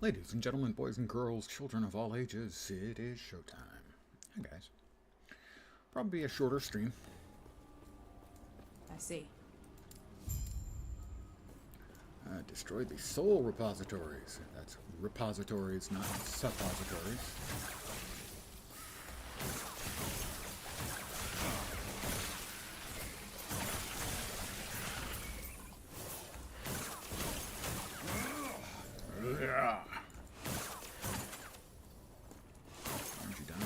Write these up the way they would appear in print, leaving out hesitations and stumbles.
Ladies and gentlemen, boys and girls, children of all ages, it is showtime. Hi guys. Probably a shorter stream. I see. Destroy the soul repositories. That's repositories, not suppositories. Yeah. Aren't you done?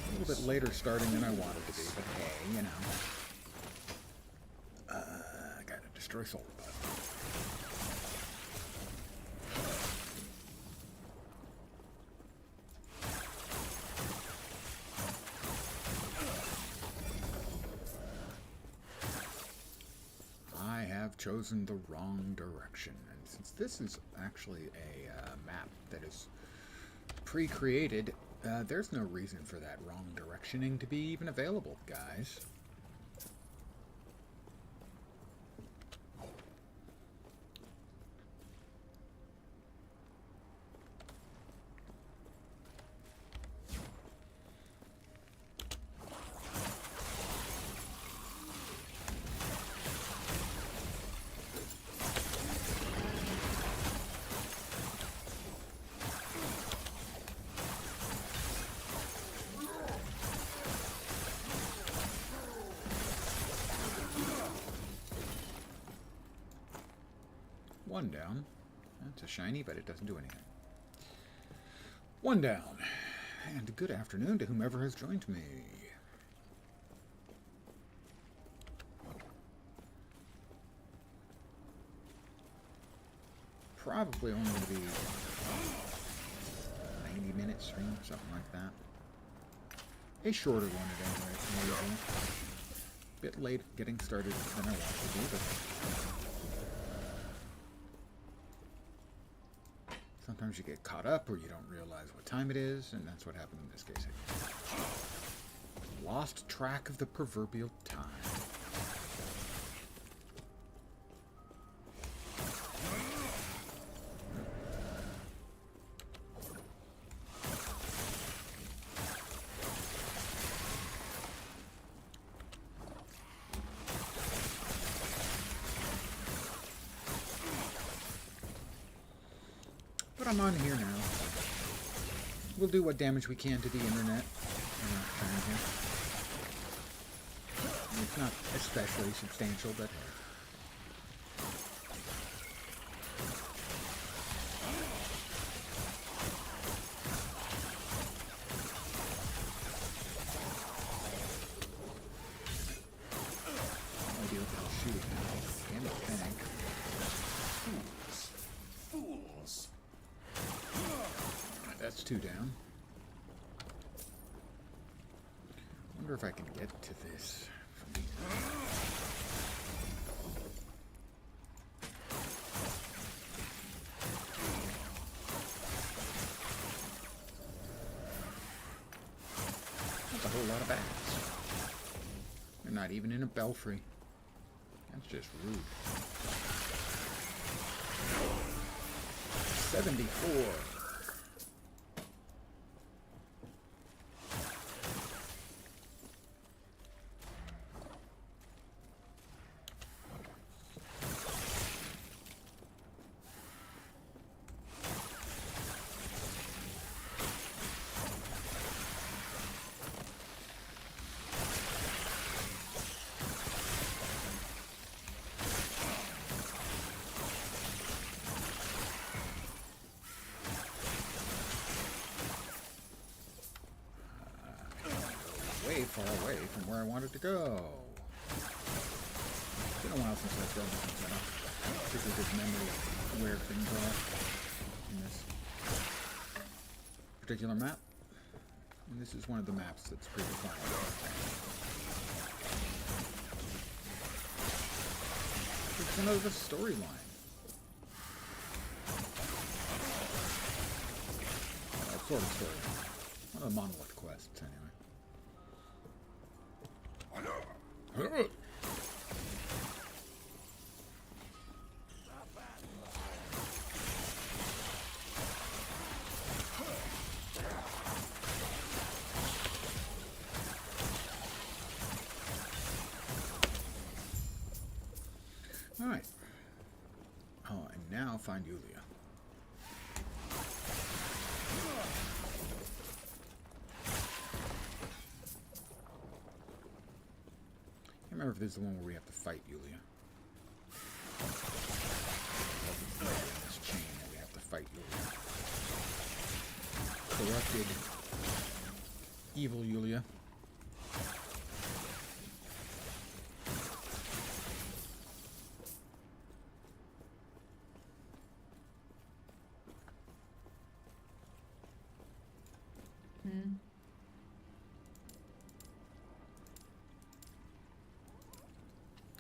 A little bit later starting than I wanted to be, but hey, you know. I gotta destroy soul repositories. I have chosen the wrong direction, and since this is actually a map that is pre-created, there's no reason for that wrong directioning to be even available, guys. One down. That's a shiny, but it doesn't do anything. One down. And good afternoon to whomever has joined me. Probably only going to be 90-minute stream, something like that. A shorter one at any rate, maybe. Bit late getting started than I want to be, but sometimes you get caught up or you don't realize what time it is, and that's what happened in this case. Lost track of the proverbial time. But I'm on here now. We'll do what damage we can to the internet. It's not especially substantial, but hey. No idea what they're shooting now. Damn it, tank. Fools. That's two down. Wonder if I can get to this from here. That's a whole lot of bats. They're not even in a belfry. That's just rude. 74. Way far away from where I wanted to go. It's been a while since I've done this. I don't particularly good memory of where things are in this particular map. And this is one of the maps that's predefined. It's another storyline. Sort of storyline. One of the monolith quests, anyway. Alright. Oh, and now find Yulia. I can't remember if this is the one where we have to fight Yulia. This chain that we have to fight Yulia. Corrupted evil Yulia.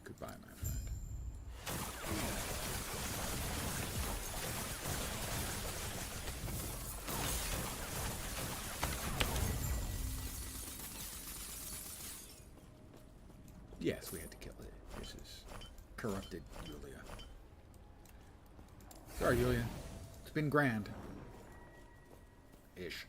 Goodbye, my friend. Yes, we had to kill it. This is corrupted Yulia. Sorry, Yulia. It's been grand. Ish.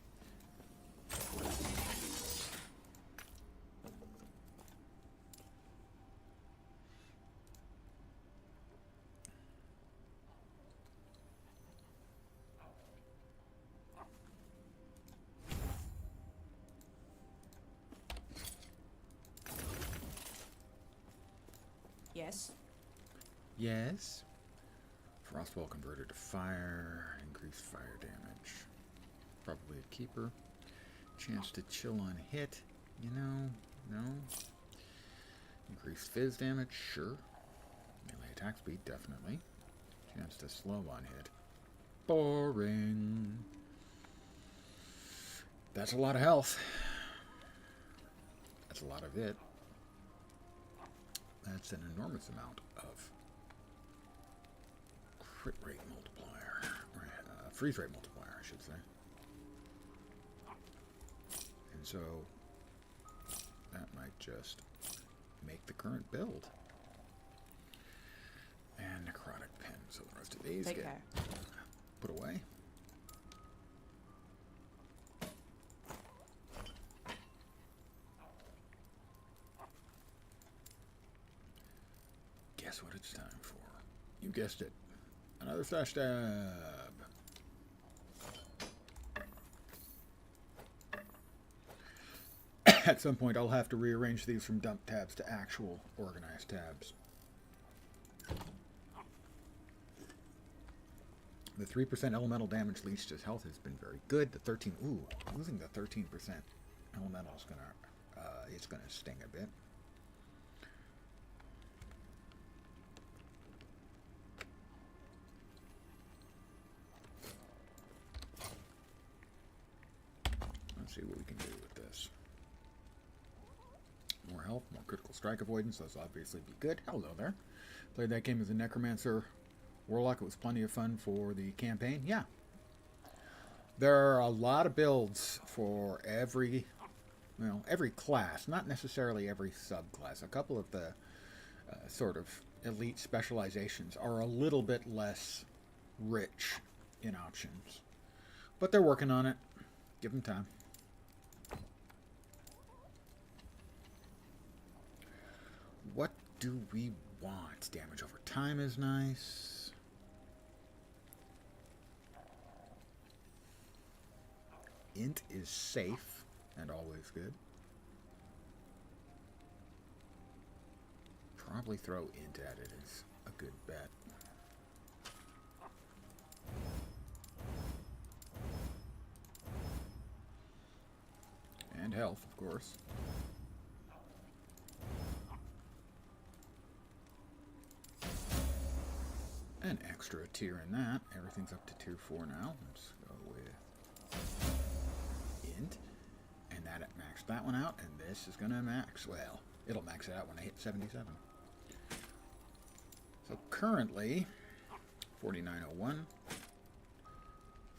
Yes. Yes. Frostball converted to fire. Increased fire damage. Probably a keeper. Chance to chill on hit. You know, no. Increased fizz damage, sure. Melee attack speed, definitely. Chance to slow on hit. Boring. That's a lot of health. That's a lot of it. That's an enormous amount of crit rate multiplier. Or, freeze rate multiplier, I should say. And so that might just make the current build. And necrotic pen, so the rest of these Take get care. put away. Guess what it's time for? You guessed it. Another slash tab. At some point, I'll have to rearrange these from dump tabs to actual organized tabs. The 3% elemental damage leached his health has been very good. The 13, ooh, losing the 13% elemental is it's gonna sting a bit. Let's see what we can do with this. More health, more critical strike avoidance. Those will obviously be good. Hello there. Played that game as a Necromancer Warlock. It was plenty of fun for the campaign. Yeah. There are a lot of builds for every class. Not necessarily every subclass. A couple of the sort of elite specializations are a little bit less rich in options. But they're working on it. Give them time. What do we want? Damage over time is nice. Int is safe and always good. Probably throw int at it is a good bet. And health, of course. An extra tier in that. Everything's up to tier 4 now. Let's go with int. And that maxed that one out. And this is going to max. Well, it'll max it out when I hit 77. So currently, 4901.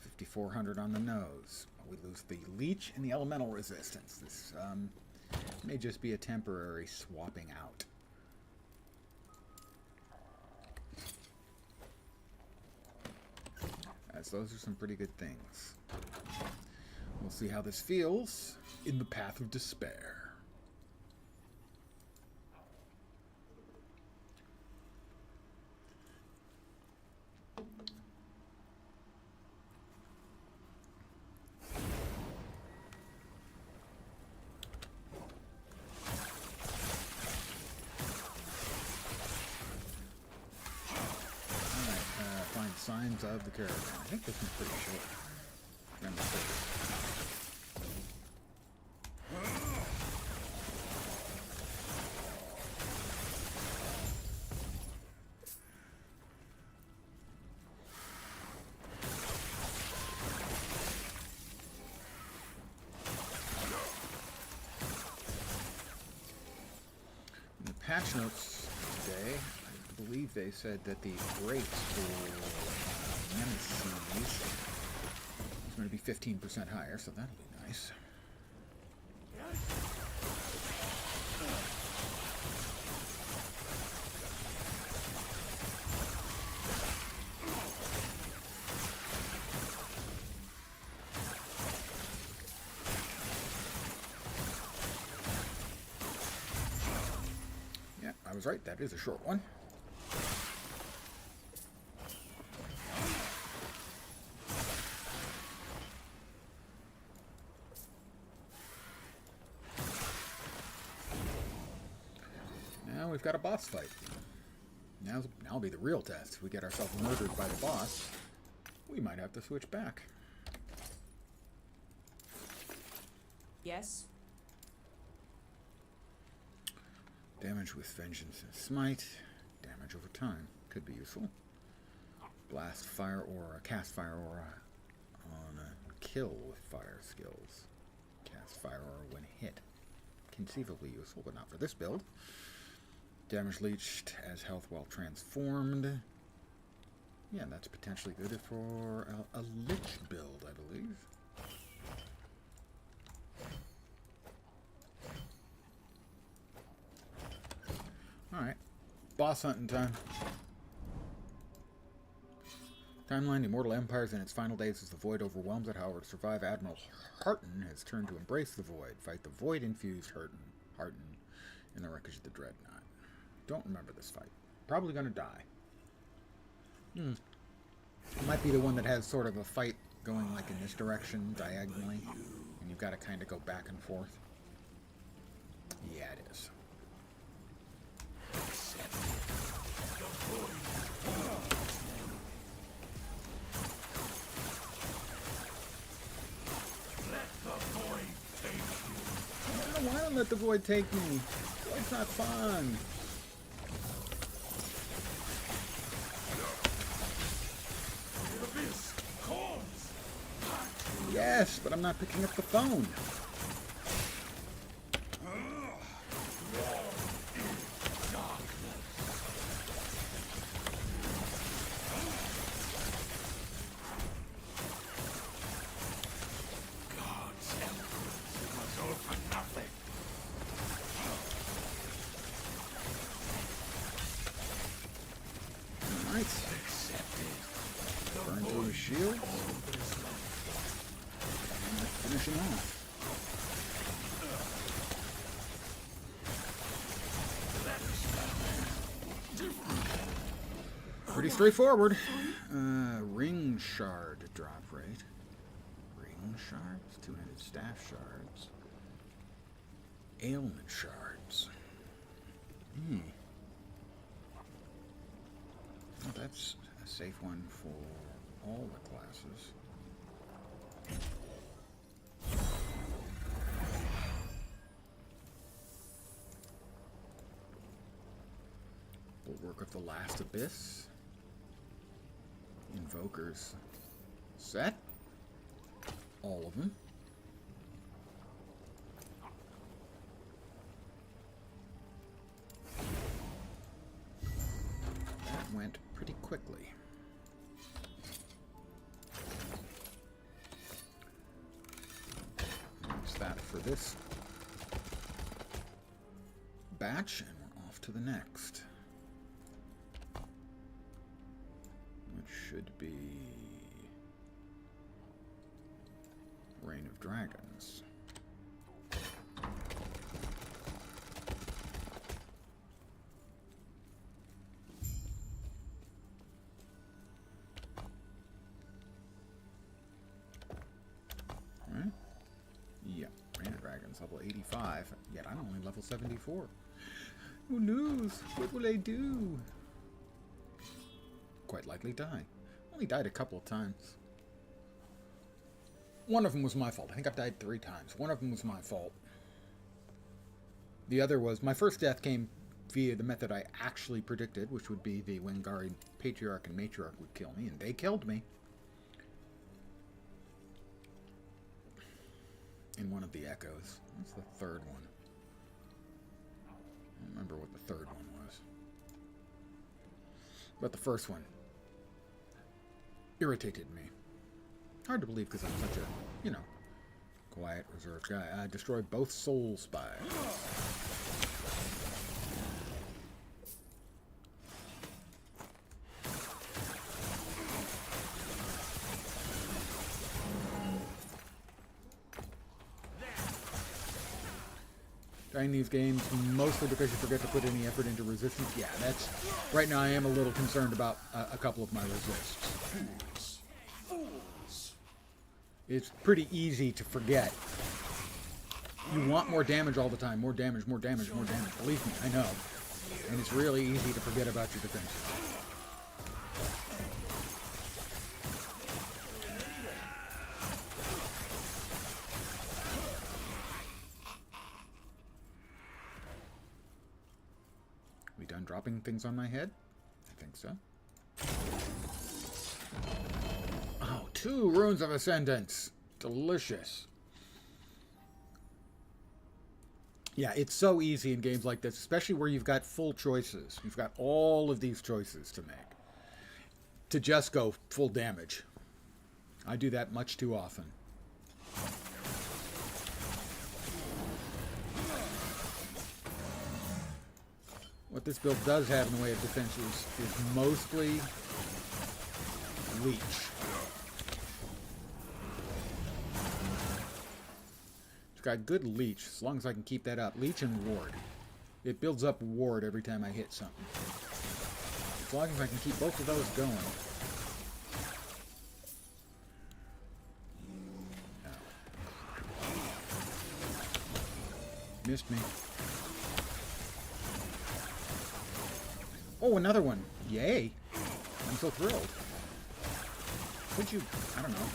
5400 on the nose. We lose the leech and the elemental resistance. This May just be a temporary swapping out. As those are some pretty good things. We'll see how this feels in the path of despair. Signs of the caravan. I think this one's pretty short. Remember in the patch notes today, I believe they said that the rates for Nemesis is going to be 15% higher, so that'll be nice. Yeah, I was right. That is a short one. We've got a boss fight. Now'll be the real test. If we get ourselves murdered by the boss, we might have to switch back. Yes? Damage with Vengeance and Smite. Damage over time. Could be useful. Blast Fire Aura. Cast Fire Aura on a kill with fire skills. Cast Fire Aura when hit. Conceivably useful, but not for this build. Damage leached as health while transformed. Yeah, that's potentially good for a lich build, I believe. Alright. Boss hunting time. Timeline, the Immortal Empire's in its final days as the Void overwhelms it. However, to survive, Admiral Harton has turned to embrace the Void. Fight the Void-infused Harton in the wreckage of the Dreadnought. Don't remember this fight. Probably gonna die. It might be the one that has sort of a fight going like in this direction, diagonally, and you've got to kind of go back and forth. Yeah, it is. I don't want to let the Void take me. Void's not fun. Yes, but I'm not picking up the phone. Alright. Burn through his shield. Finish him off. Pretty straightforward. Ring shard drop rate. Ring shards? Two-handed staff shards. Ailment shards. Well, that's a safe one for all the classes. Bulwark of the Last Abyss. Invokers. Set. All of them. That went pretty quickly. That's that for this batch, and we're off to the next. Which should be Reign of Dragons. Right? Yeah, Reign of Dragons, level 85. Yet I'm only level 74. Who knows? What will I do? Quite likely die. Only died a couple of times. One of them was my fault. I think I've died 3 times. One of them was my fault. The other was, my first death came via the method I actually predicted, which would be the Wengari Patriarch and Matriarch would kill me, and they killed me. In one of the echoes. What's the third one? I don't remember what the third one was. But the first one irritated me. Hard to believe because I'm such a, you know, quiet, reserved guy. I destroyed both soul spies. Playing these games mostly because you forget to put any effort into resistance. Yeah, that's... Right now I am a little concerned about a couple of my resists. It's pretty easy to forget. You want more damage all the time. More damage, more damage, more damage. Believe me, I know. And it's really easy to forget about your defenses. We done dropping things on my head? I think so. Oh, 2 Runes of Ascendance. Delicious. Yeah, it's so easy in games like this, especially where you've got full choices. You've got all of these choices to make. To just go full damage. I do that much too often. What this build does have in the way of defenses is mostly leech. It's got good leech, as long as I can keep that up. Leech and ward. It builds up ward every time I hit something. As long as I can keep both of those going. No. Missed me. Oh, another one. Yay. I'm so thrilled. Could you, I don't know,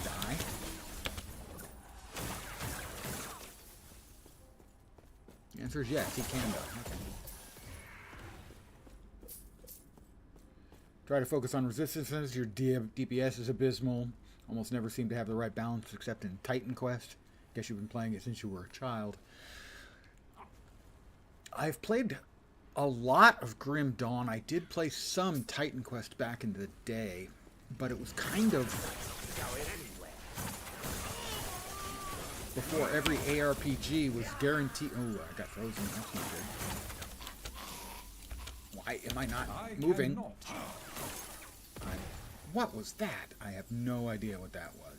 die? The answer is yes, he can die. Okay. Try to focus on resistances. Your DPS is abysmal. Almost never seem to have the right balance except in Titan Quest. Guess you've been playing it since you were a child. I've played a lot of Grim Dawn. I did play some Titan Quest back in the day, but it was kind of before every ARPG was guaranteed. Oh, I got frozen. That's not good. Why am I not moving? What was that? I have no idea what that was.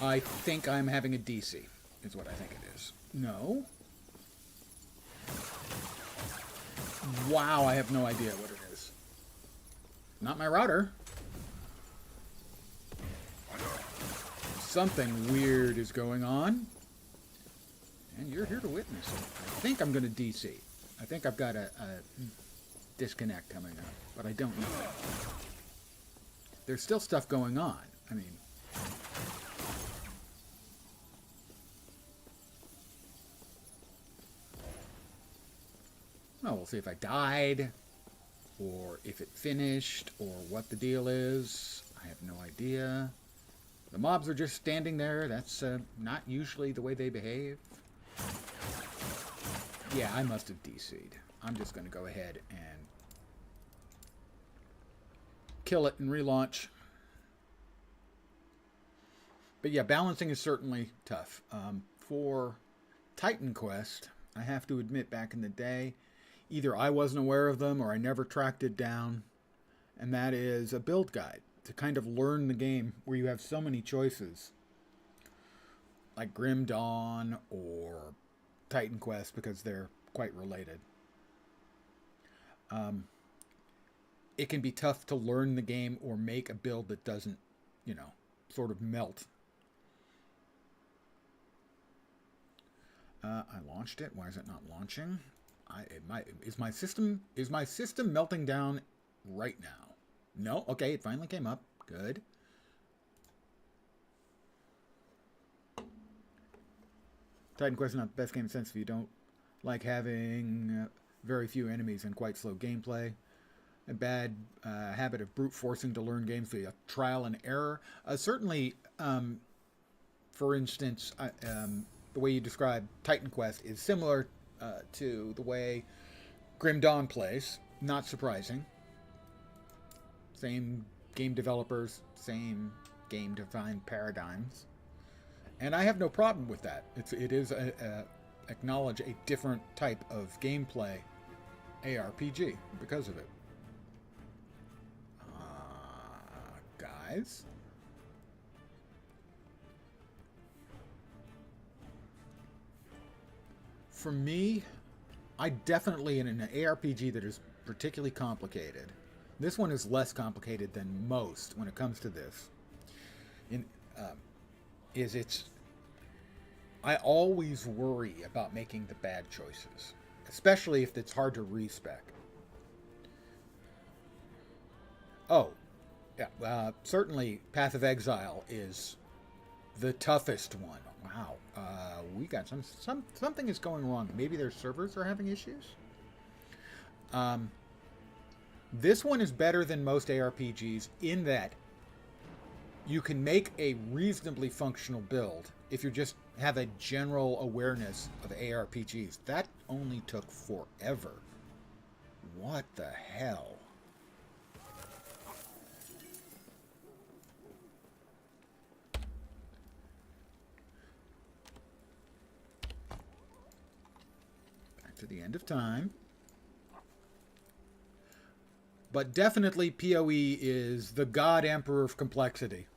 I think I'm having a DC, is what I think it is. No? Wow, I have no idea what it is. Not my router. Something weird is going on. And you're here to witness it. I think I'm going to DC. I think I've got a disconnect coming up, but I don't know. There's still stuff going on. I mean... Oh, we'll see if I died, or if it finished, or what the deal is. I have no idea. The mobs are just standing there. That's not usually the way they behave. Yeah, I must have DC'd. I'm just going to go ahead and kill it and relaunch. But yeah, balancing is certainly tough. For Titan Quest, I have to admit, back in the day, either I wasn't aware of them or I never tracked it down, and that is a build guide to kind of learn the game where you have so many choices, like Grim Dawn or Titan Quest, because they're quite related. It can be tough to learn the game or make a build that doesn't, sort of melt. I launched it. Why is it not launching? Is my system melting down right now? No. Okay, it finally came up. Good. Titan Quest is not the best game sense if you don't like having very few enemies and quite slow gameplay. A bad habit of brute forcing to learn games via trial and error. Certainly, for instance, the way you describe Titan Quest is similar to the way Grim Dawn plays. Not surprising. Same game developers, same game design paradigms. And I have no problem with that. It is acknowledge a different type of gameplay ARPG because of it. Guys. For me, I definitely, in an ARPG that is particularly complicated, this one is less complicated than most when it comes to this. I always worry about making the bad choices, especially if it's hard to respec. Oh, yeah, certainly Path of Exile is the toughest one. Wow, we got something is going wrong. Maybe their servers are having issues. This one is better than most ARPGs in that you can make a reasonably functional build if you just have a general awareness of ARPGs. That only took forever. What the hell? Back to the end of time. But definitely PoE is the God Emperor of complexity.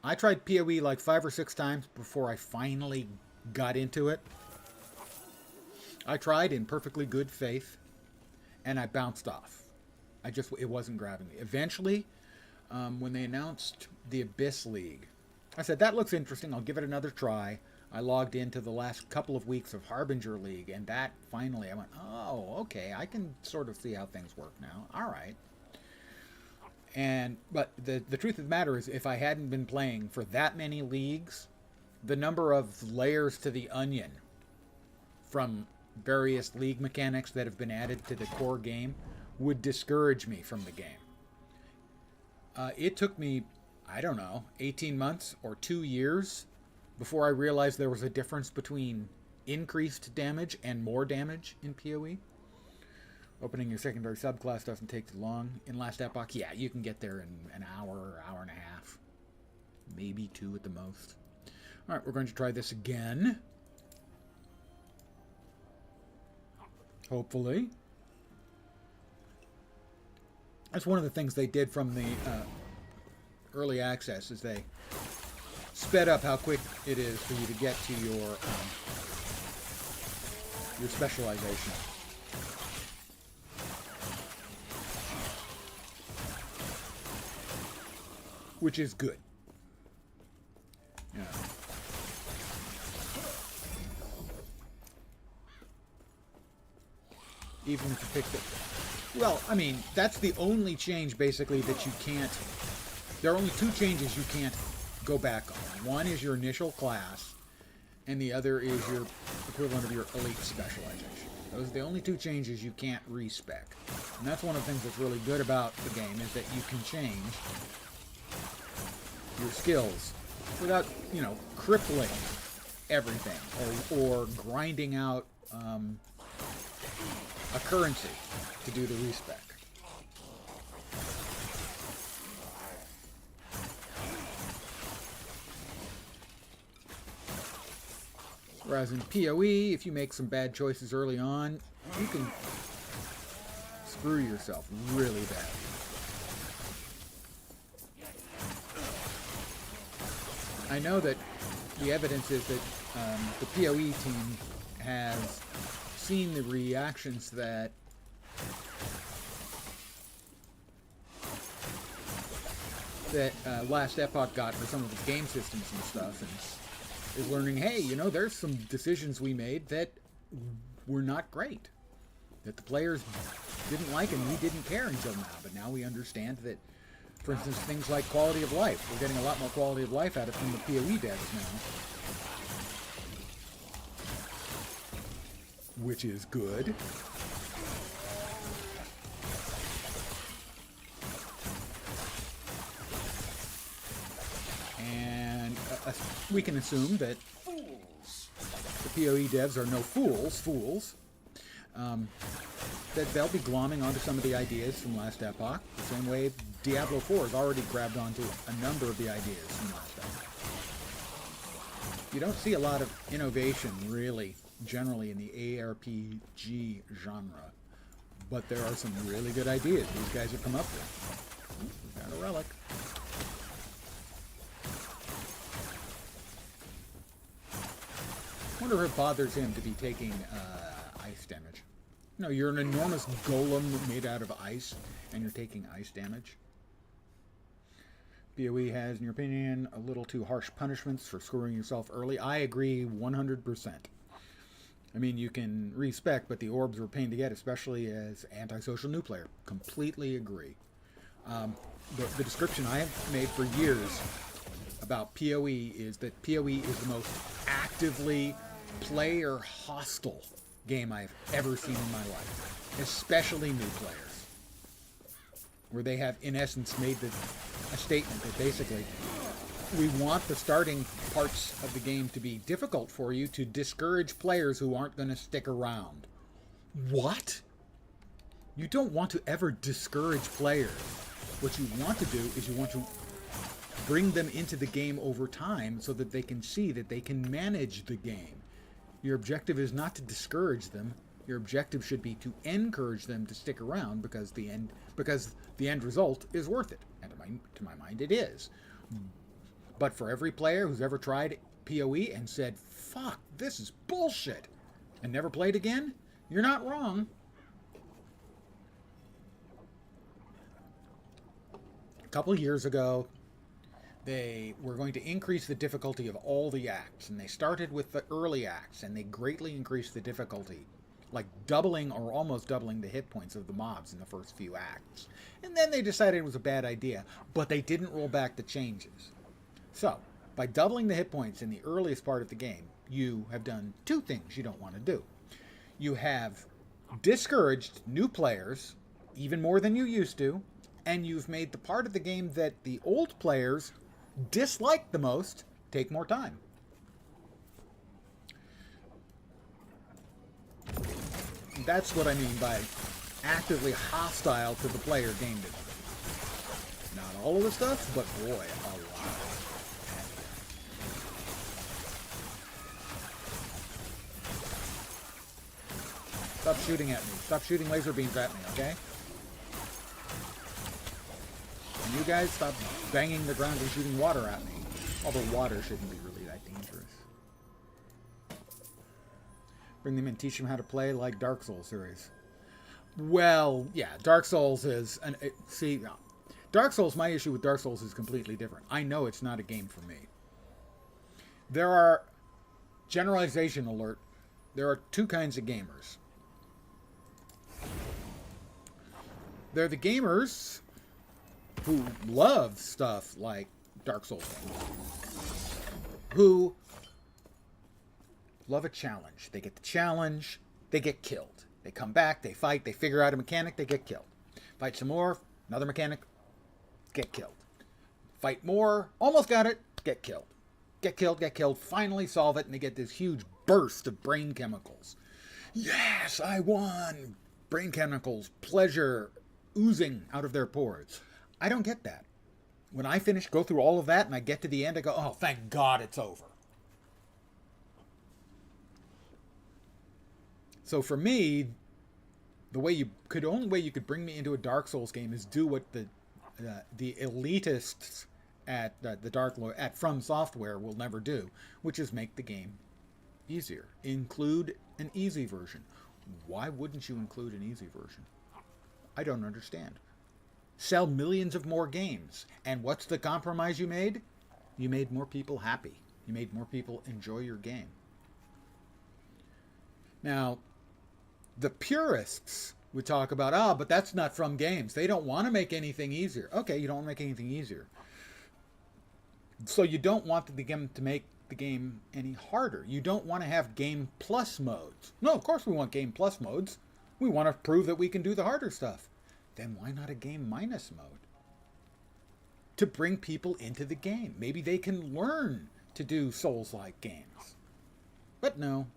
I tried PoE like 5 or 6 times before I finally got into it. I tried in perfectly good faith, and I bounced off. It wasn't grabbing me. Eventually, when they announced the Abyss League, I said, that looks interesting, I'll give it another try. I logged into the last couple of weeks of Harbinger League, and that finally, I went, oh, okay, I can sort of see how things work now. All right. But the truth of the matter is, if I hadn't been playing for that many leagues, the number of layers to the onion from various league mechanics that have been added to the core game would discourage me from the game. It took me, I don't know, 18 months or 2 years before I realized there was a difference between increased damage and more damage in PoE. Opening your secondary subclass doesn't take too long. In Last Epoch, yeah, you can get there in an hour and a half. Maybe 2 at the most. All right, we're going to try this again. Hopefully. That's one of the things they did from the early access, is they sped up how quick it is for you to get to your specialization. Which is good. Yeah. Even if you pick the... Well, I mean, that's the only change, basically, that you can't... There are only 2 changes you can't go back on. One is your initial class, and the other is your equivalent of your elite specialization. Those are the only 2 changes you can't respec. And that's one of the things that's really good about the game, is that you can change your skills without, crippling everything or grinding out a currency to do the respec. Whereas in PoE, if you make some bad choices early on, you can screw yourself really bad. I know that the evidence is that the PoE team has seen the reactions that Last Epoch got for some of its game systems and stuff, and is learning, hey, you know, there's some decisions we made that were not great, that the players didn't like and we didn't care until now, but now we understand that, for instance, things like quality of life, we're getting a lot more quality of life out of from the PoE devs now, which is good. And we can assume that the PoE devs are no fools, that they'll be glomming onto some of the ideas from Last Epoch, the same way Diablo 4 has already grabbed onto a number of the ideas from Last Epoch. You don't see a lot of innovation, really, generally in the ARPG genre, but there are some really good ideas these guys have come up with. Ooh, we've got a relic. I wonder if it bothers him to be taking ice damage. No, you're an enormous golem made out of ice, and you're taking ice damage. PoE has, in your opinion, a little too harsh punishments for screwing yourself early. I agree 100%. I mean, you can respec, but the orbs were a pain to get, especially as antisocial new player. Completely agree. The description I have made for years about PoE is that PoE is the most actively player hostile game I've ever seen in my life, especially new players, where they have in essence made a statement that basically we want the starting parts of the game to be difficult for you to discourage players who aren't going to stick around. What? You don't want to ever discourage players. What you want to do is you want to bring them into the game over time so that they can see that they can manage the game. Your objective is not to discourage them. Your objective should be to encourage them to stick around because the end result is worth it. And to my mind, it is. But for every player who's ever tried PoE and said, fuck, this is bullshit, and never played again, you're not wrong. A couple years ago, they were going to increase the difficulty of all the acts, and they started with the early acts, and they greatly increased the difficulty, like doubling or almost doubling the hit points of the mobs in the first few acts. And then they decided it was a bad idea, but they didn't roll back the changes. So, by doubling the hit points in the earliest part of the game, you have done two things you don't want to do. You have discouraged new players, even more than you used to, and you've made the part of the game that the old players dislike the most take more time. That's what I mean by actively hostile to the player game design. Not all of the stuff, but boy, a lot. Stop shooting at me. Stop shooting laser beams at me, okay? And you guys stop banging the ground and shooting water at me. Although water shouldn't be really that dangerous. Bring them in, teach them how to play like Dark Souls series. Well, yeah, Dark Souls is... Dark Souls, my issue with Dark Souls is completely different. I know it's not a game for me. There are... Generalization alert. There are two kinds of gamers. They're the gamers who love stuff like Dark Souls, who love a challenge. They get the challenge, they get killed. They come back, they fight, they figure out a mechanic, they get killed. Fight some more, another mechanic, get killed. Fight more, almost got it, get killed. Get killed, finally solve it, and they get this huge burst of brain chemicals. Yes, I won! Brain chemicals, pleasure, oozing out of their pores. I don't get that. When I finish, go through all of that, and I get to the end, I go, oh, thank God it's over. So for me, only way you could bring me into a Dark Souls game is do what the elitists at at From Software will never do, which is make the game easier. Include an easy version. Why wouldn't you include an easy version? I don't understand. Sell millions of more games. And what's the compromise you made? You made more people happy. You made more people enjoy your game. Now, the purists would talk about, but that's not From Games. They don't want to make anything easier. Okay, you don't want to make anything easier. So you don't want the game to make the game any harder. You don't want to have Game Plus modes. No, of course we want Game Plus modes. We want to prove that we can do the harder stuff. Then why not a Game Minus mode? To bring people into the game. Maybe they can learn to do Souls-like games. But no.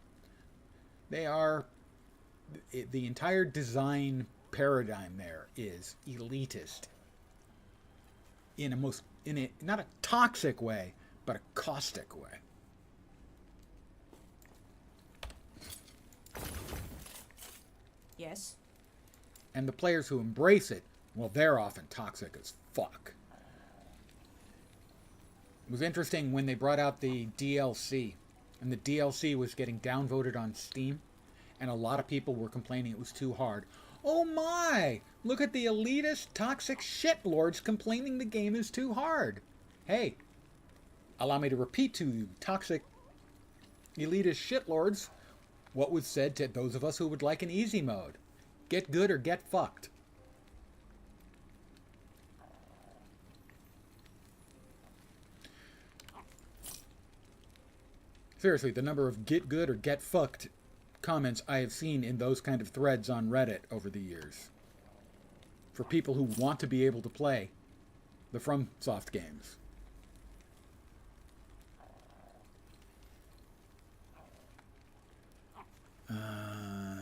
The entire design paradigm there is elitist. In a not a toxic way, but a caustic way. Yes. And the players who embrace it, well, they're often toxic as fuck. It was interesting when they brought out the DLC, and the DLC was getting downvoted on Steam, and a lot of people were complaining it was too hard. Oh my! Look at the elitist, toxic shitlords complaining the game is too hard. Hey, allow me to repeat to you, toxic, elitist shitlords, what was said to those of us who would like an easy mode. Get good or get fucked. Seriously, the number of get good or get fucked comments I have seen in those kind of threads on Reddit over the years. For people who want to be able to play the FromSoft games.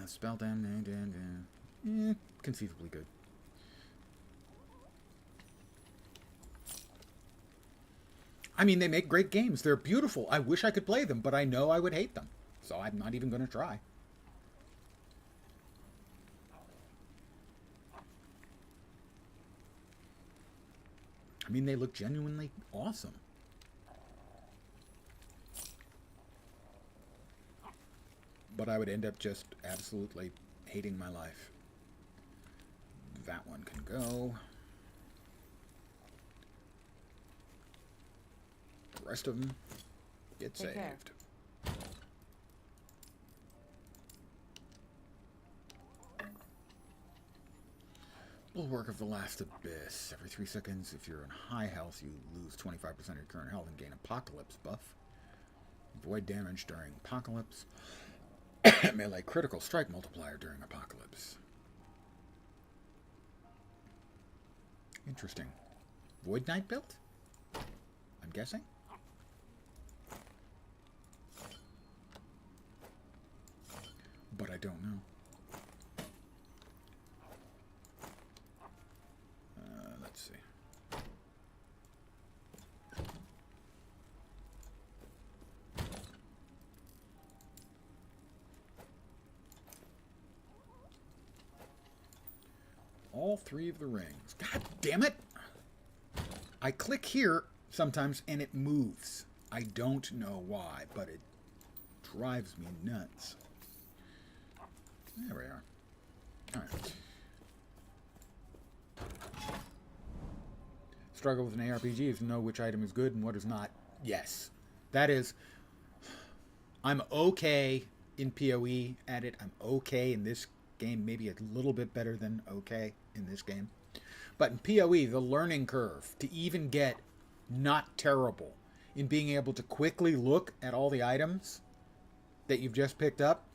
Spell down, conceivably good. I mean, they make great games. They're beautiful. I wish I could play them, but I know I would hate them. So I'm not even going to try. I mean, they look genuinely awesome. But I would end up just absolutely hating my life. That one can go. The rest of them get saved. Care. Bulwark of the Last Abyss. Every 3 seconds, if you're in high health, you lose 25% of your current health and gain Apocalypse buff. Avoid damage during Apocalypse. Melee critical strike multiplier during Apocalypse. Interesting. Void Knight build? I'm guessing? But I don't know. Let's see. All 3 of the rings. God damn it! I click here sometimes and it moves. I don't know why, but it drives me nuts. There we are. Alright. Struggle with an ARPG is to know which item is good and what is not. Yes. That is... I'm okay in PoE at it. I'm okay in this game. Maybe a little bit better than okay in this game. But in PoE, the learning curve to even get not terrible in being able to quickly look at all the items that you've just picked up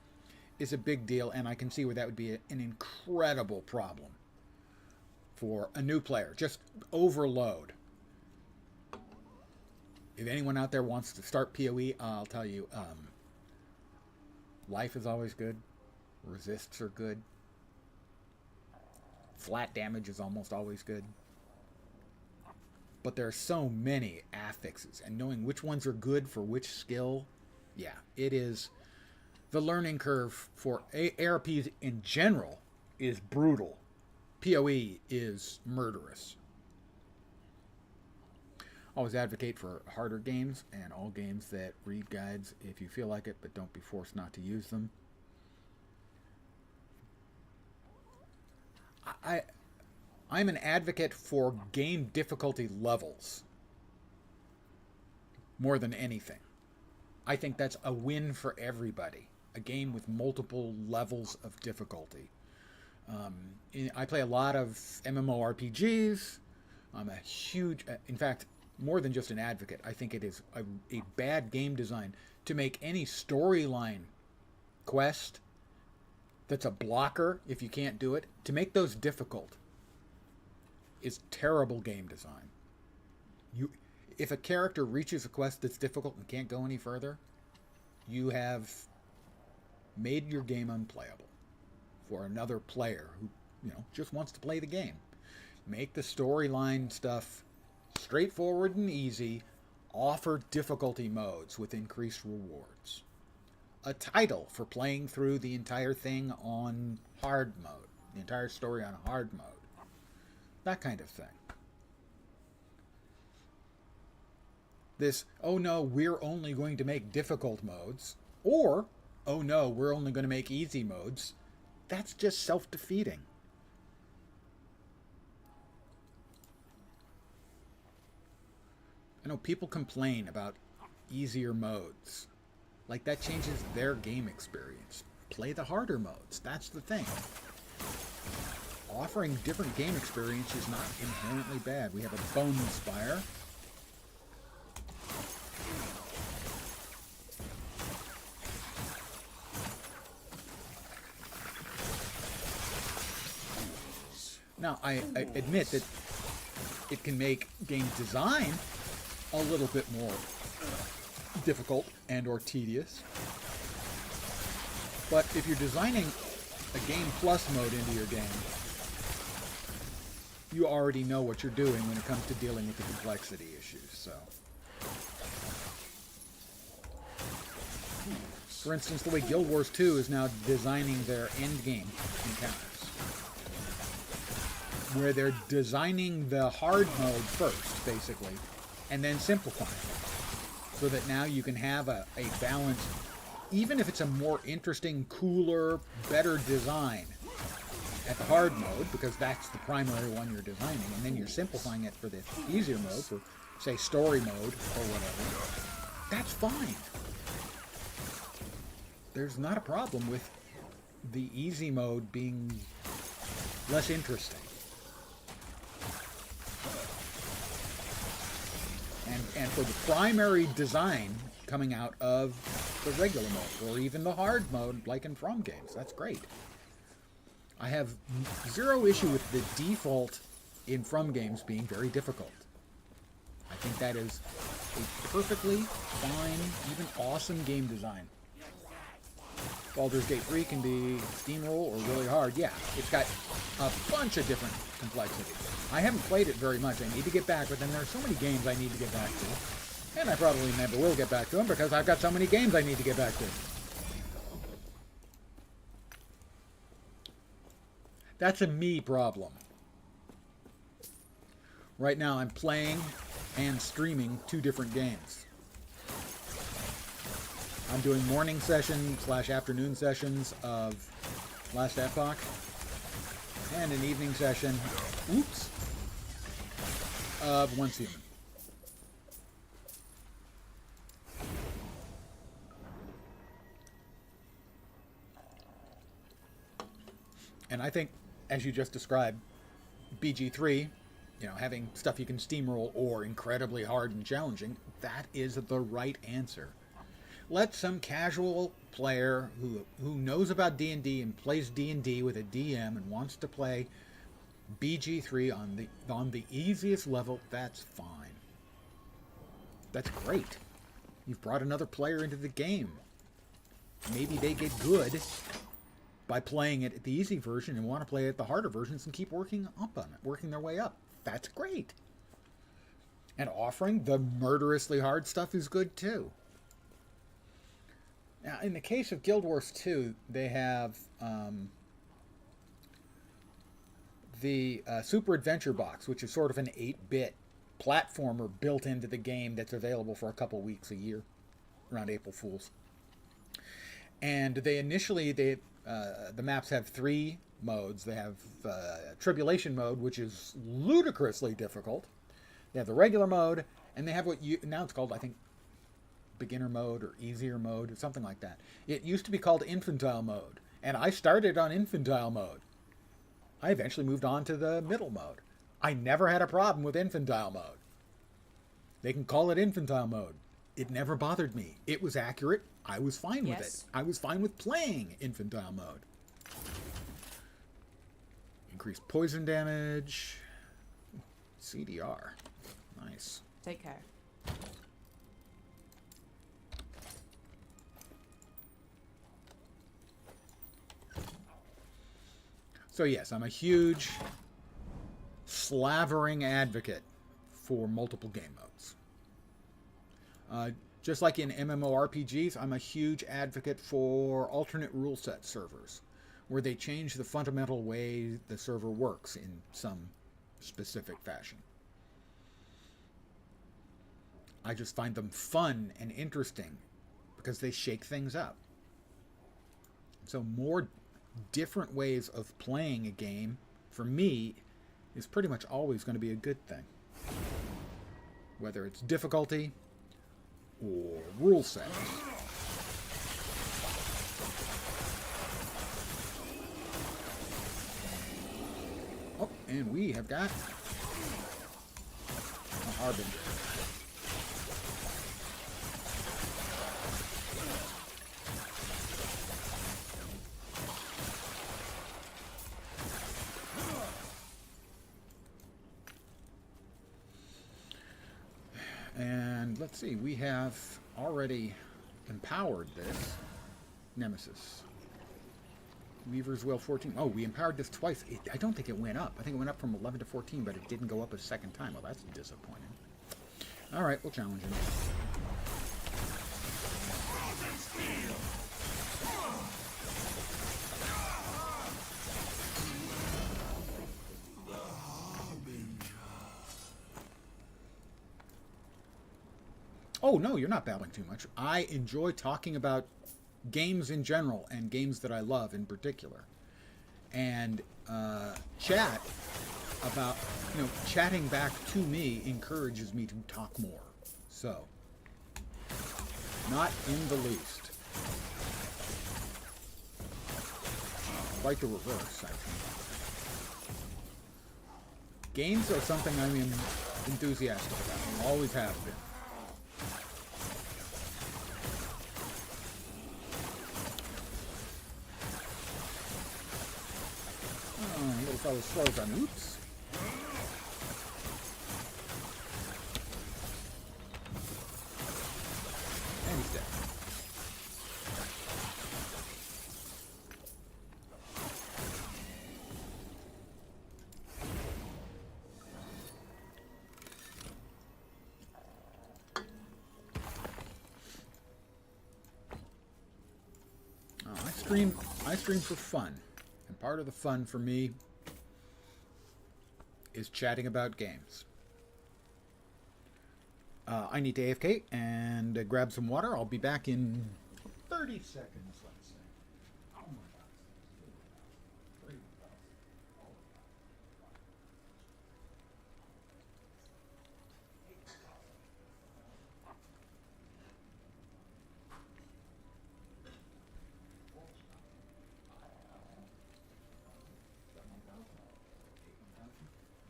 is a big deal, and I can see where that would be an incredible problem for a new player. Just overload. If anyone out there wants to start PoE, I'll tell you, life is always good. Resists are good. Flat damage is almost always good. But there are so many affixes, and knowing which ones are good for which skill, yeah, it is The learning curve for ARPs in general is brutal. PoE is murderous. Always advocate for harder games and all games that read guides if you feel like it, but don't be forced not to use them. I'm an advocate for game difficulty levels more than anything. I think that's a win for everybody. A game with multiple levels of difficulty. I play a lot of MMORPGs. I'm a huge, in fact, more than just an advocate. I think it is a bad game design to make any storyline quest that's a blocker if you can't do it, to make those difficult is terrible game design. If a character reaches a quest that's difficult and can't go any further, you have made your game unplayable for another player who, just wants to play the game. Make the storyline stuff straightforward and easy. Offer difficulty modes with increased rewards. A title for playing through the entire thing on hard mode. The entire story on hard mode. That kind of thing. This, oh no, we're only going to make difficult modes, or, oh no, we're only going to make easy modes, that's just self-defeating. I know people complain about easier modes. Like that changes their game experience. Play the harder modes. That's the thing. Offering different game experience is not inherently bad. We have a Bone Spire. Now, I admit that it can make game design a little bit more difficult and or tedious. But if you're designing a Game Plus mode into your game, you already know what you're doing when it comes to dealing with the complexity issues. So, for instance, the way Guild Wars 2 is now designing their end game encounters, where they're designing the hard mode first, basically, and then simplifying it, so that now you can have a balanced, even if it's a more interesting, cooler, better design at the hard mode, because that's the primary one you're designing, and then you're simplifying it for the easier mode, for, say, story mode or whatever, that's fine. There's not a problem with the easy mode being less interesting. And for the primary design coming out of the regular mode, or even the hard mode, like in From games, that's great. I have zero issue with the default in From games being very difficult. I think that is a perfectly fine, even awesome game design. Baldur's Gate 3 can be steamroll or really hard. Yeah, it's got a bunch of different complexities. I haven't played it very much. I need to get back, but then there are so many games I need to get back to. And I probably never will get back to them because I've got so many games I need to get back to. That's a me problem. Right now I'm playing and streaming 2 different games. I'm doing morning session / afternoon sessions of Last Epoch, and an evening session, of Once Human. And I think, as you just described, BG3, having stuff you can steamroll or incredibly hard and challenging, that is the right answer. Let some casual player who knows about D&D and plays D&D with a DM and wants to play BG3 on the easiest level, that's fine. That's great. You've brought another player into the game. Maybe they get good by playing it at the easy version and want to play it at the harder versions and keep working up on it, working their way up. That's great. And offering the murderously hard stuff is good too. Now, in the case of Guild Wars 2, they have the Super Adventure Box, which is sort of an 8-bit platformer built into the game that's available for a couple weeks a year around April Fools. And the maps have 3 modes. They have Tribulation mode, which is ludicrously difficult. They have the regular mode, and they have now it's called, I think, beginner mode or easier mode or something like that. It used to be called infantile mode, and I started on infantile mode. I eventually moved on to the middle mode. I never had a problem with infantile mode. They can call it infantile mode. It never bothered me. It was accurate. I was fine with it. I was fine with playing infantile mode. Increased poison damage. CDR. Nice. Take care. So yes, I'm a huge slavering advocate for multiple game modes. Just like in MMORPGs, I'm a huge advocate for alternate rule set servers, where they change the fundamental way the server works in some specific fashion. I just find them fun and interesting because they shake things up. So more different ways of playing a game, for me, is pretty much always going to be a good thing. Whether it's difficulty or rule sets. Oh, and we have got a Harbinger. And let's see, we have already empowered this Nemesis. Weaver's Will 14. Oh, we empowered this twice. I don't think it went up. I think it went up from 11 to 14, but it didn't go up a second time. Well, that's disappointing. All right, we'll challenge him. Oh, no, you're not babbling too much. I enjoy talking about games in general and games that I love in particular. And chat about, chatting back to me encourages me to talk more. So, not in the least. Quite the reverse, I think. Games are something I'm enthusiastic about. Always have been. Little fellow slows on. Oops. And he's dead. I stream for fun. And part of the fun for me is chatting about games. I need to AFK and grab some water. I'll be back in 30 seconds, let's say. Oh my God.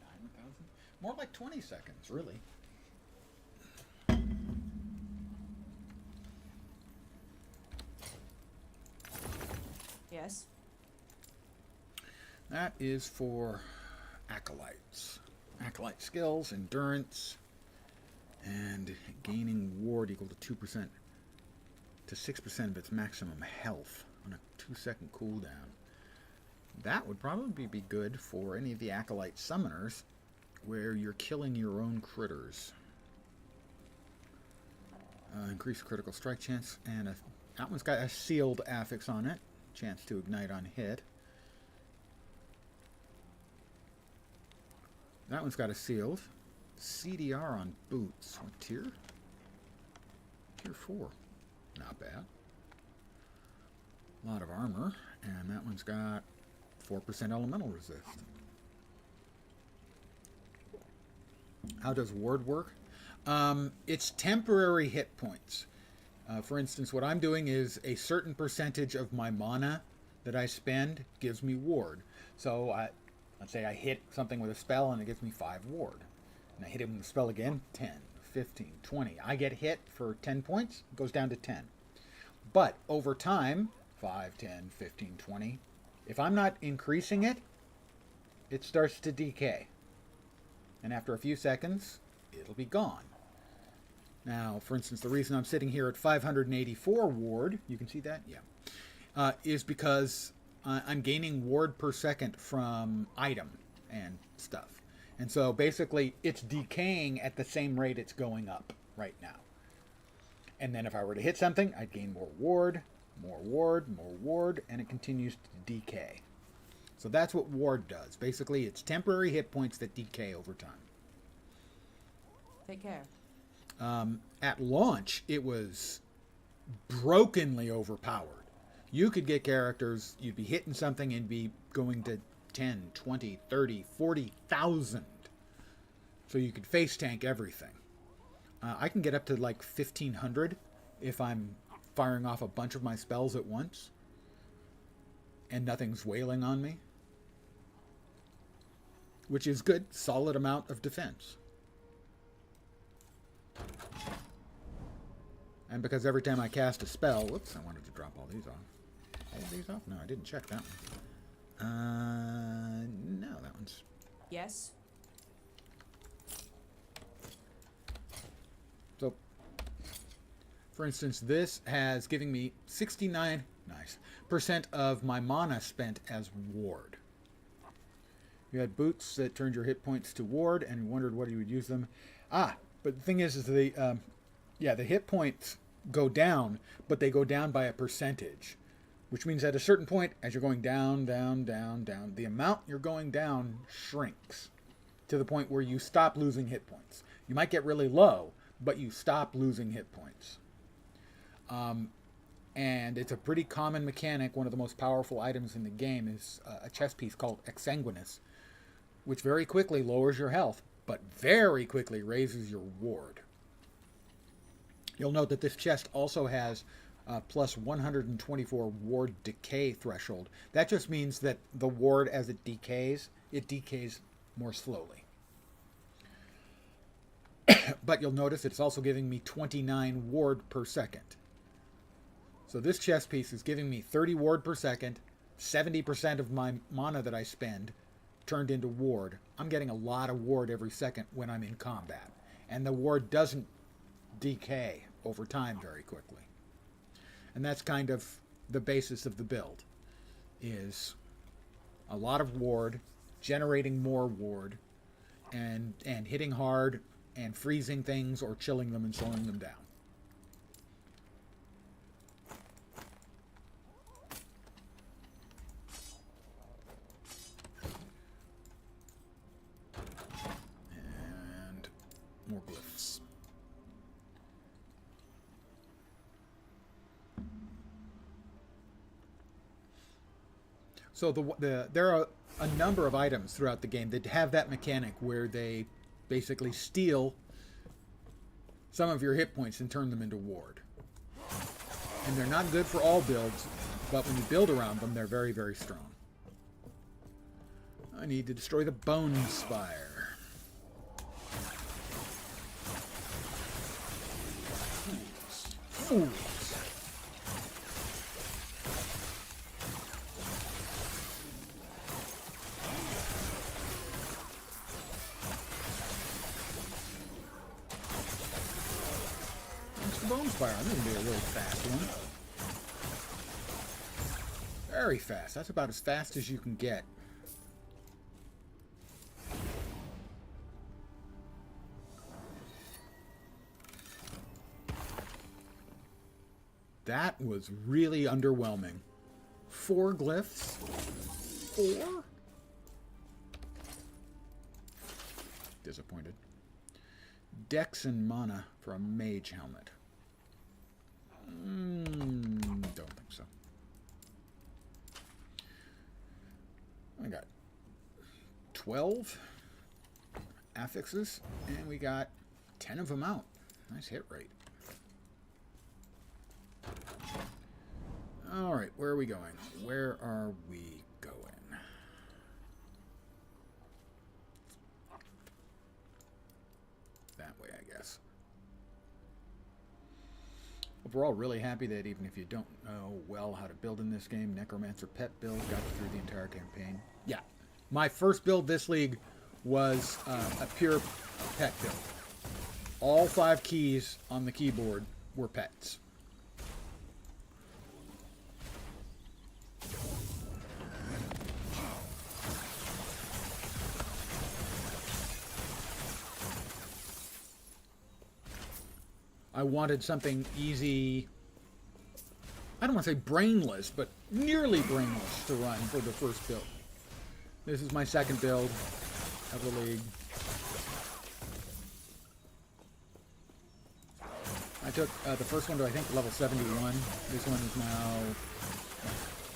9,000? More like 20 seconds, really. Yes. That is for acolytes. Acolyte skills, endurance, and gaining ward equal to 2% to 6% of its maximum health on a 2-second cooldown. That would probably be good for any of the acolyte summoners where you're killing your own critters. Increased critical strike chance and an That one's got a sealed affix on it. Chance to ignite on hit. That one's got a sealed. CDR on boots. What tier? Tier 4. Not bad. A lot of armor. And that one's got 4% elemental resist. How does ward work? It's temporary hit points. For instance, what I'm doing is a certain percentage of my mana that I spend gives me ward. So let's say I hit something with a spell and it gives me 5 ward. And I hit it with a spell again, 10, 15, 20. I get hit for 10 points, it goes down to 10. But over time, 5, 10, 15, 20, if I'm not increasing it, it starts to decay. And after a few seconds, it'll be gone. Now, for instance, the reason I'm sitting here at 584 ward, you can see that? Yeah. Is because I'm gaining ward per second from item and stuff. And so basically, it's decaying at the same rate it's going up right now. And then if I were to hit something, I'd gain more ward, more ward, more ward, and it continues to decay. So that's what ward does. Basically, it's temporary hit points that decay over time. Take care. At launch, it was brokenly overpowered. You could get characters, you'd be hitting something and be going to 10, 20, 30, 40,000. So you could face tank everything. I can get up to like 1,500 if I'm firing off a bunch of my spells at once and nothing's wailing on me. Which is good, solid amount of defense. And because every time I cast a spell, whoops, I wanted to drop all these off. All these off? No, I didn't check that one. No, that one's... Yes? So, for instance, this has given me 69% of my mana spent as ward. You had boots that turned your hit points to ward and wondered what you would use them. But the thing is the hit points go down, but they go down by a percentage, which means at a certain point, as you're going down, down, down, down, the amount you're going down shrinks to the point where you stop losing hit points. You might get really low, but you stop losing hit points. And it's a pretty common mechanic. One of the most powerful items in the game is a chess piece called Exsanguinous, which very quickly lowers your health, but very quickly raises your ward. You'll note that this chest also has plus 124 ward decay threshold. That just means that the ward, as it decays more slowly. But you'll notice it's also giving me 29 ward per second. So this chest piece is giving me 30 ward per second, 70% of my mana that I spend turned into ward. I'm getting a lot of ward every second when I'm in combat. And the ward doesn't decay over time very quickly. And that's kind of the basis of the build, is a lot of ward, generating more ward, and hitting hard and freezing things or chilling them and slowing them down. And more glyphs. So there are a number of items throughout the game that have that mechanic where they basically steal some of your hit points and turn them into ward. And they're not good for all builds, but when you build around them, they're very, very strong. I need to destroy the Bone Spire. Fools. Bone Spire. I'm going to be a really fast one. Very fast. That's about as fast as you can get. That was really underwhelming. 4 glyphs? 4? Disappointed. Dex and mana for a mage helmet. Don't think so. I got 12 affixes, and we got 10 of them out. Nice hit rate. All right, where are we going? Where are we going? That way, I guess. Overall, really happy that even if you don't know well how to build in this game, Necromancer Pet build got through the entire campaign. Yeah, my first build this league was a pure pet build. All 5 keys on the keyboard were pets. I wanted something easy. I don't want to say brainless, but nearly brainless to run for the first build. This is my second build of the league. I took the first one to, I think, level 71. This one is now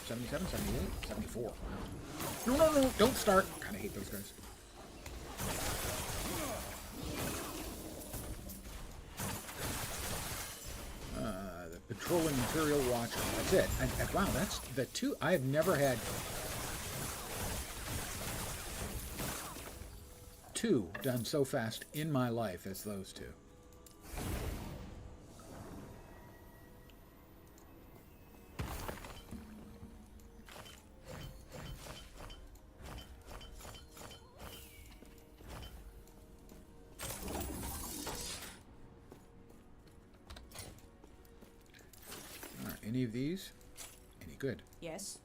77, 78, 74. No, don't start. Kind of hate those guys. Patrolling Imperial Watcher. That's it. And wow, that's the 2. I have never had 2 done so fast in my life as those 2. Any of these? Any good? Yes.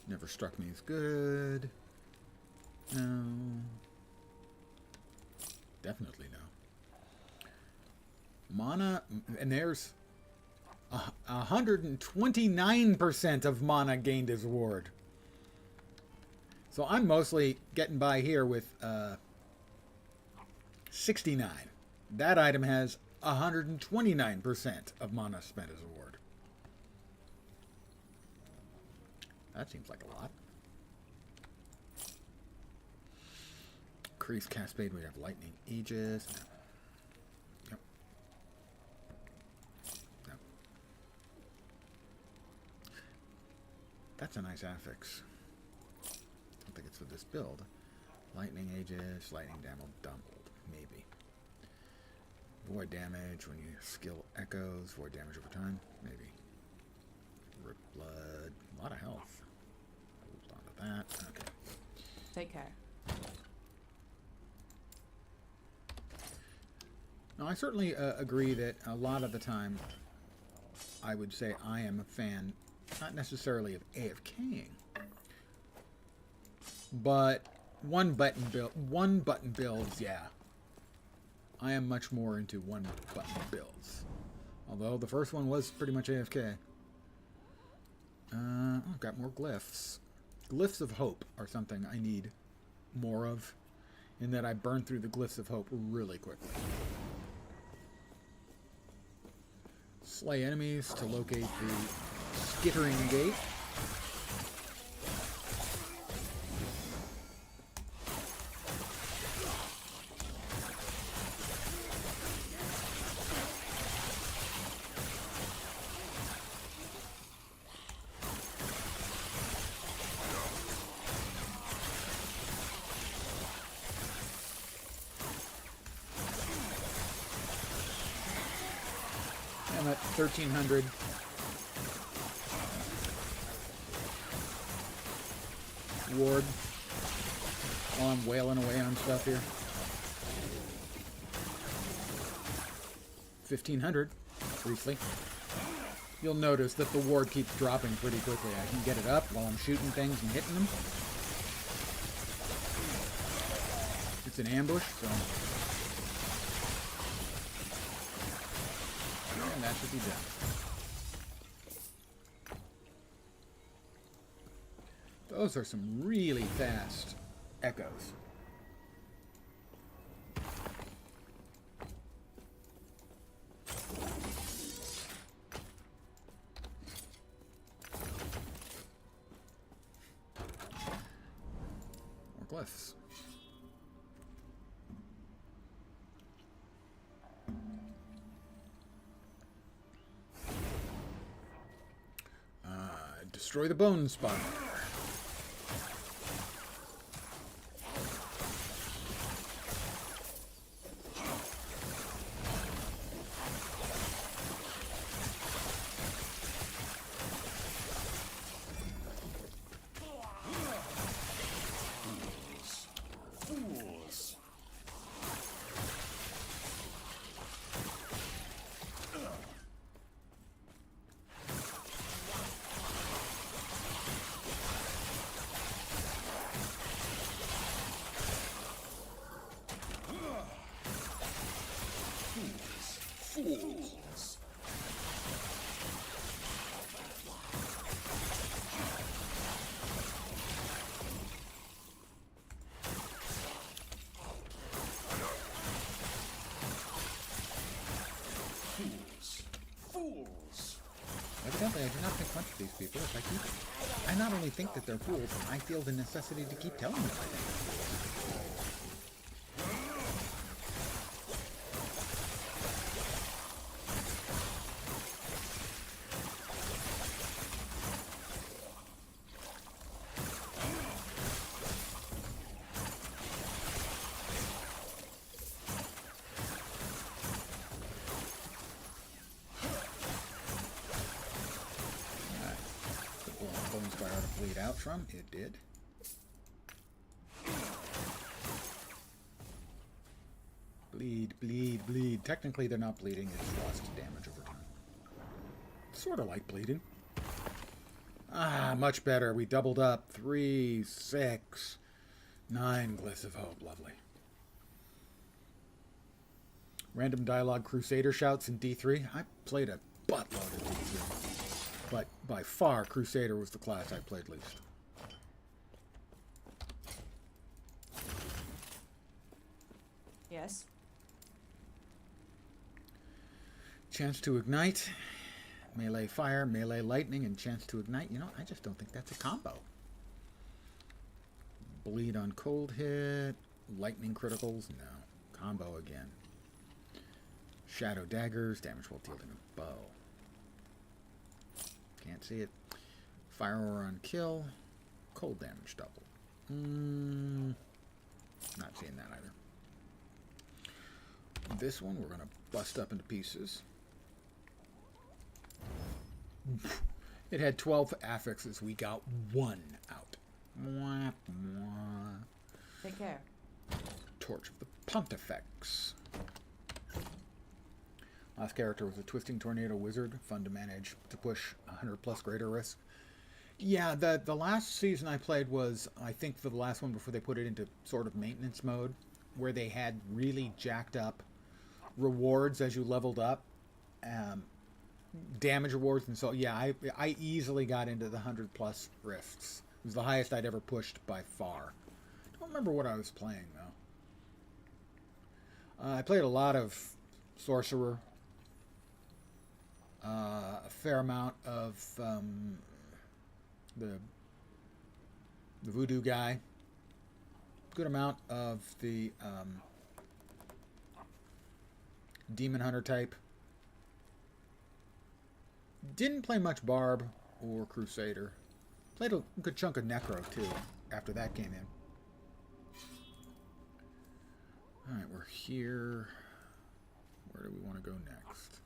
Never struck me as good. No. Definitely no. Mana, and there's 129% of mana gained as ward. So I'm mostly getting by here with 69. That item has 129% of mana spent as a ward. That seems like a lot. Increase Cascade, we have Lightning Aegis. No. No. That's a nice affix. I don't think it's for this build. Lightning Aegis, Lightning doubled, maybe. Void damage when your skill echoes. Void damage over time, maybe. Rip blood. A lot of health. Hold on to that. Okay. Take care. Now, I certainly agree that a lot of the time, I would say I am a fan, not necessarily of AFKing, but one button builds, yeah. I am much more into one button builds. Although the first one was pretty much AFK. I've got more glyphs. Glyphs of Hope are something I need more of, in that I burn through the Glyphs of Hope really quickly. Slay enemies to locate the Skittering Gate. I'm at 1300. Ward. While I'm wailing away on stuff here. 1500. Briefly. You'll notice that the ward keeps dropping pretty quickly. I can get it up while I'm shooting things and hitting them. It's an ambush, so... And that should be done. Those are some really fast echoes. More glyphs. Destroy the bone spawner. Evidently, I do not think much of these people. If I not only think that they're fools, I feel the necessity to keep telling them I think they're fools. Bleed out from? It did. Bleed, bleed, bleed. Technically, they're not bleeding. It's lost damage over time. Sort of like bleeding. Ah, much better. We doubled up. 3, 6, 9 glyphs of hope. Lovely. Random dialogue Crusader shouts in D3. I played a buttload of D3. But by far, Crusader was the class I played least. Yes. Chance to ignite, melee fire, melee lightning, and chance to ignite. You know, I just don't think that's a combo. Bleed on cold hit, lightning criticals, no. Combo again. Shadow daggers, damage while wielding a bow. Can't see it. Fire aura on kill. Cold damage double. Not seeing that either. This one we're going to bust up into pieces. It had 12 affixes. We got 1 out. Mwah, mwah. Take care. Torch of the Pontifex. Last character was a Twisting Tornado Wizard. Fun to manage, to push 100 plus greater risk. Yeah, the last season I played was, I think, for the last one before they put it into sort of maintenance mode, where they had really jacked up rewards as you leveled up. Damage rewards, and so, yeah, I easily got into the 100 plus risks. It was the highest I'd ever pushed by far. I don't remember what I was playing, though. I played a lot of Sorcerer. A fair amount of the Voodoo guy. Good amount of the Demon Hunter type. Didn't play much Barb or Crusader. Played a good chunk of Necro too after that came in. Alright, we're here. Where do we want to go next?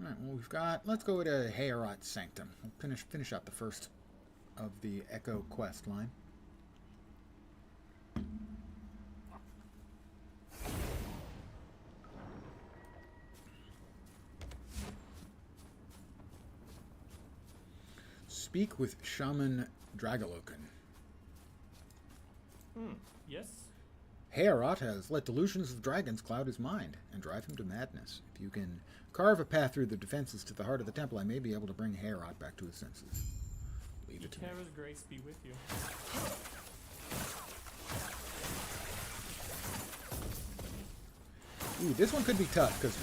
Alright, well we've got, let's go to Heorot's Sanctum. We'll finish out the first of the Echo quest line. Speak with Shaman Dragalokin. Yes? Heorot has let delusions of dragons cloud his mind and drive him to madness. If you can carve a path through the defenses to the heart of the temple, I may be able to bring Heorot back to his senses. Leave it to me. Terra's grace be with you. Ooh, this one could be tough because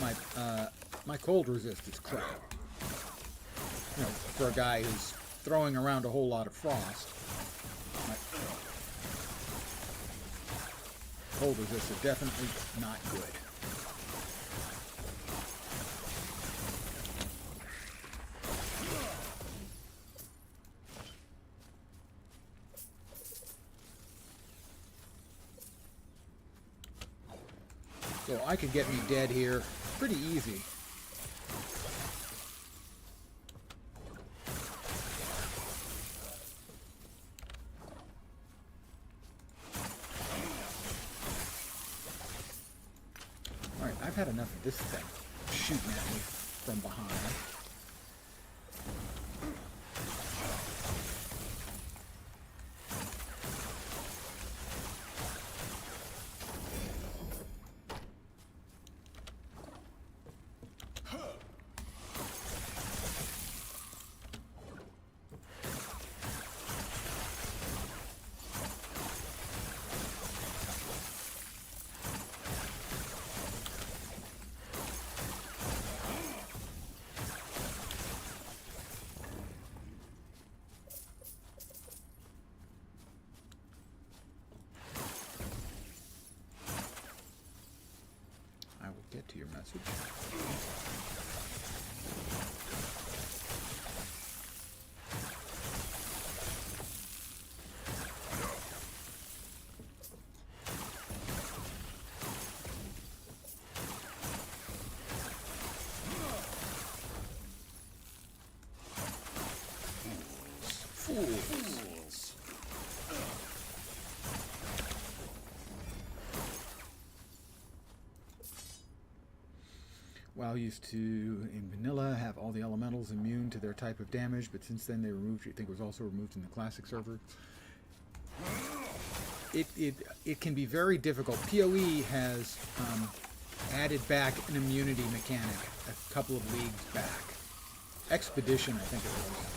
my cold resist is crap. You know, for a guy who's throwing around a whole lot of frost, my cold resist is definitely not good. So I could get me dead here pretty easy. Alright, I've had enough of this thing shooting at me from behind. Get to your message. Fools. WoW used to, in vanilla, have all the elementals immune to their type of damage, but since then they removed, I think it was also removed in the classic server. It can be very difficult. PoE has added back an immunity mechanic a couple of leagues back. Expedition, I think it was.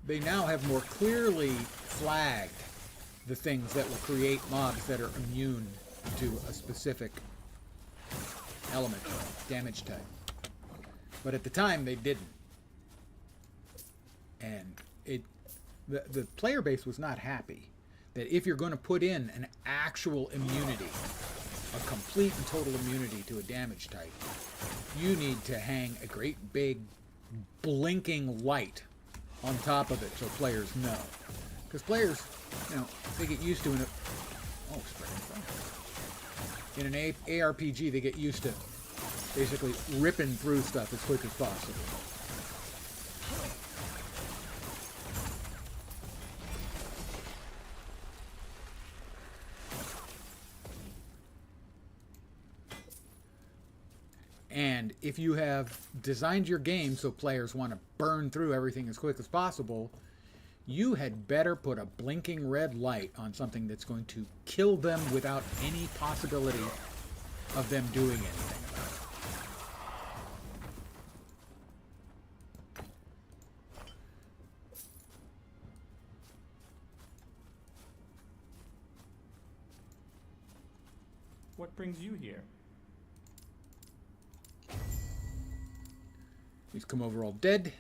They now have more clearly flagged the things that will create mobs that are immune to a specific element, damage type. But at the time, they didn't. And the player base was not happy that if you're going to put in an actual immunity, a complete and total immunity to a damage type, you need to hang a great big blinking light on top of it so players know. Because players, you know, they get used to it. Oh, spreading fire. In an ARPG, they get used to basically ripping through stuff as quick as possible. And if you have designed your game so players want to burn through everything as quick as possible, you had better put a blinking red light on something that's going to kill them without any possibility of them doing anything about it. What brings you here? He's come over all dead.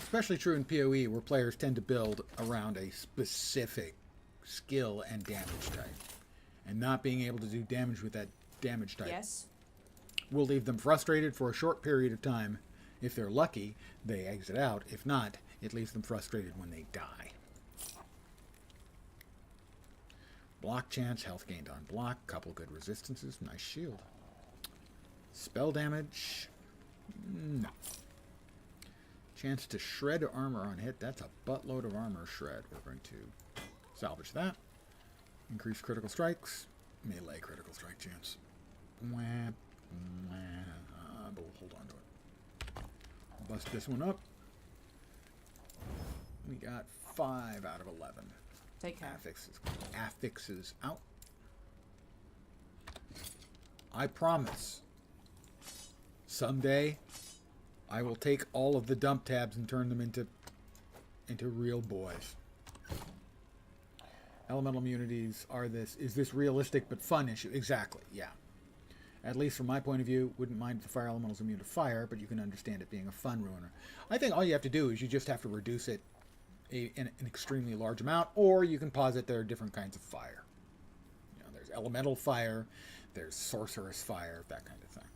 Especially true in PoE, where players tend to build around a specific skill and damage type. And not being able to do damage with that damage type will leave them frustrated for a short period of time. If they're lucky, they exit out. If not, it leaves them frustrated when they die. Block chance, health gained on block, couple good resistances, nice shield. Spell damage, no. Chance to shred armor on hit, that's a buttload of armor shred. We're going to salvage that. Increase critical strikes, melee critical strike chance. but we'll hold on to it. Bust this one up. We got 5 out of 11. Take care. Affixes out. I promise, someday I will take all of the dump tabs and turn them into real boys. Elemental immunities are this. Is this realistic but fun issue? Exactly, yeah. At least from my point of view, wouldn't mind if the fire elemental is immune to fire, but you can understand it being a fun ruiner. I think all you have to do is you just have to reduce it an extremely large amount, or you can posit there are different kinds of fire. You know, there's elemental fire, there's sorceress fire, that kind of thing.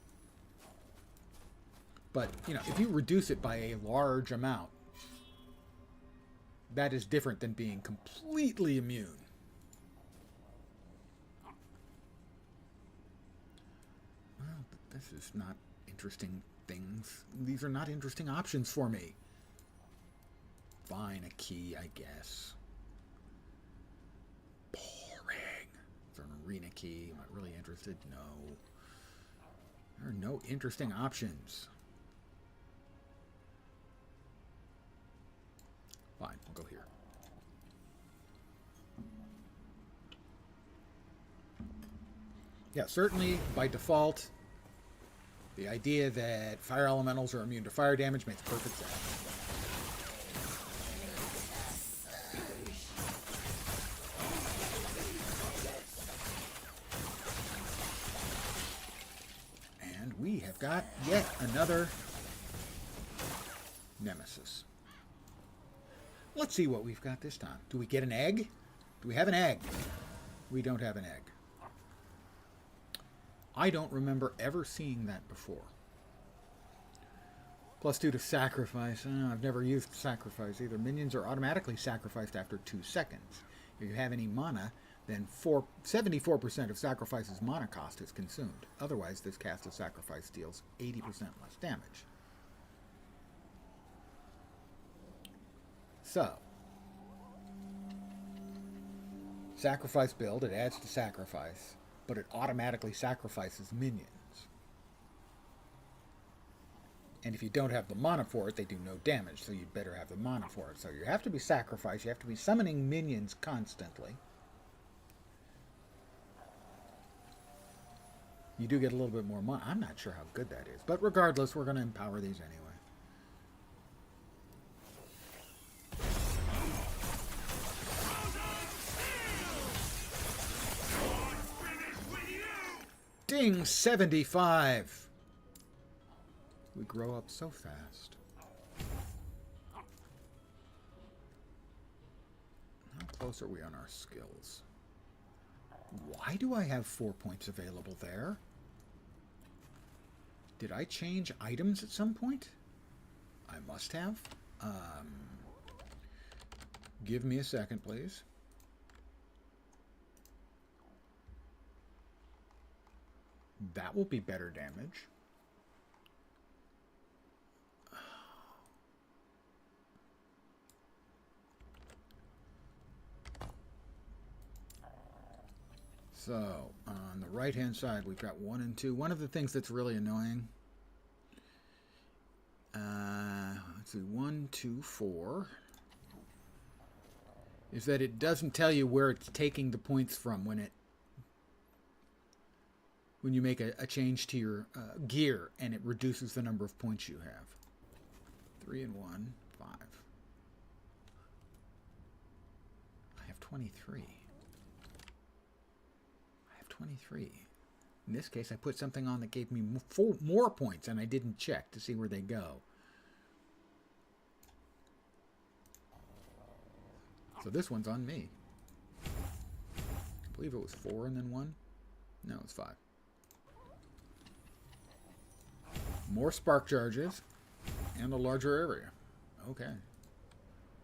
But, you know, if you reduce it by a large amount, that is different than being completely immune. Well, this is not interesting things. These are not interesting options for me. Fine, a key, I guess. Boring. Is there an arena key? Am I really interested? No. There are no interesting options. Fine, we'll go here. Yeah, certainly, by default, the idea that fire elementals are immune to fire damage makes perfect sense. And we have got yet another nemesis. Let's see what we've got this time. Do we get an egg? Do we have an egg? We don't have an egg. I don't remember ever seeing that before. +2 to sacrifice. I've never used sacrifice either. Minions are automatically sacrificed after 2 seconds. If you have any mana, then 74% of sacrifice's mana cost is consumed. Otherwise, this cast of sacrifice deals 80% less damage. So, sacrifice build, it adds to sacrifice, but it automatically sacrifices minions. And if you don't have the mana for it, they do no damage, so you'd better have the mana for it. So you have to be sacrificed, you have to be summoning minions constantly. You do get a little bit more mana. I'm not sure how good that is, but regardless, we're going to empower these anyway. Ding, 75. We grow up so fast. How close are we on our skills? Why do I have 4 points available there? Did I change items at some point? I must have. Give me a second, please. That will be better damage. So, on the right-hand side, we've got 1 and 2. One of the things that's really annoying, let's see, 1, 2, 4, is that it doesn't tell you where it's taking the points from when you make a change to your gear, and it reduces the number of points you have. 3 and 1, 5. I have 23. 23. In this case, I put something on that gave me 4 more points, and I didn't check to see where they go. So this one's on me. I believe it was 4 and then 1. No, it's 5. More spark charges and a larger area. Okay.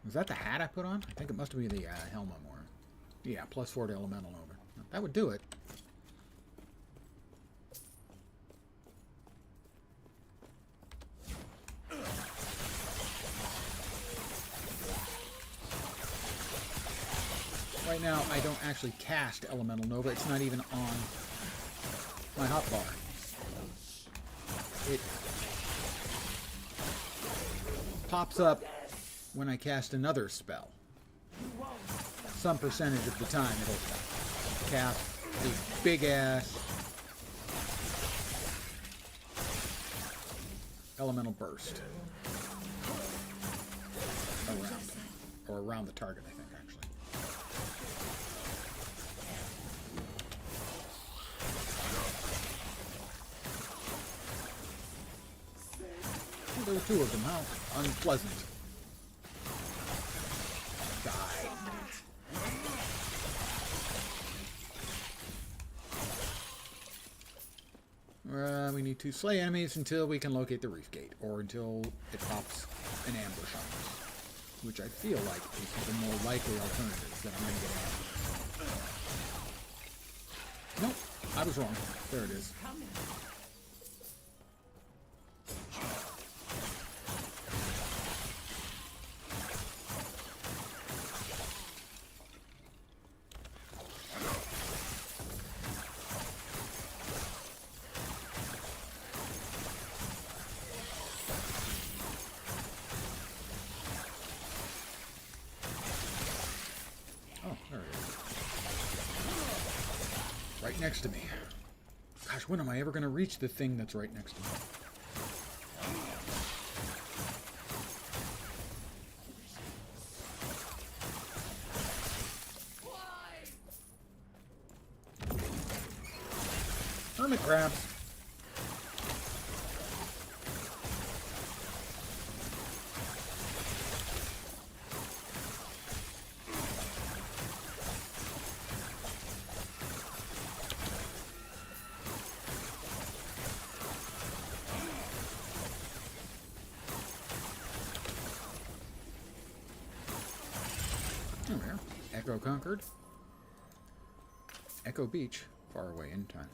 Was that the hat I put on? I think it must be the helmet more. Yeah, +4 to elemental over. That would do it. Right now, I don't actually cast Elemental Nova. It's not even on my hotbar. pops up when I cast another spell. Some percentage of the time it'll cast a big ass elemental burst around the target, I think, actually. Oh, there were two of them. How unpleasant. Die. We need to slay enemies until we can locate the reef gate, or until it pops an ambush on us, which I feel like is the more likely alternative that I'm going to get. Nope, I was wrong. There it is. Right next to me. Gosh, when am I ever going to reach the thing that's right next to me? Hermit crabs. There we are. Echo conquered. Echo Beach, far away in time.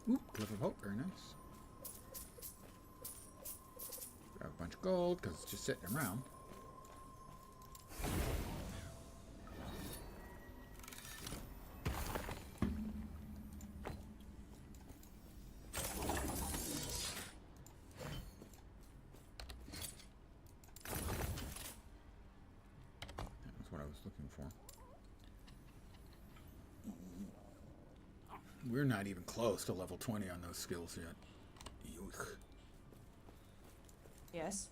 Oop, Cliff of Hope, very nice. Grab a bunch of gold, because it's just sitting around. That's what I was looking for. We're not even close to level 20 on those skills yet. Yuck. Yes.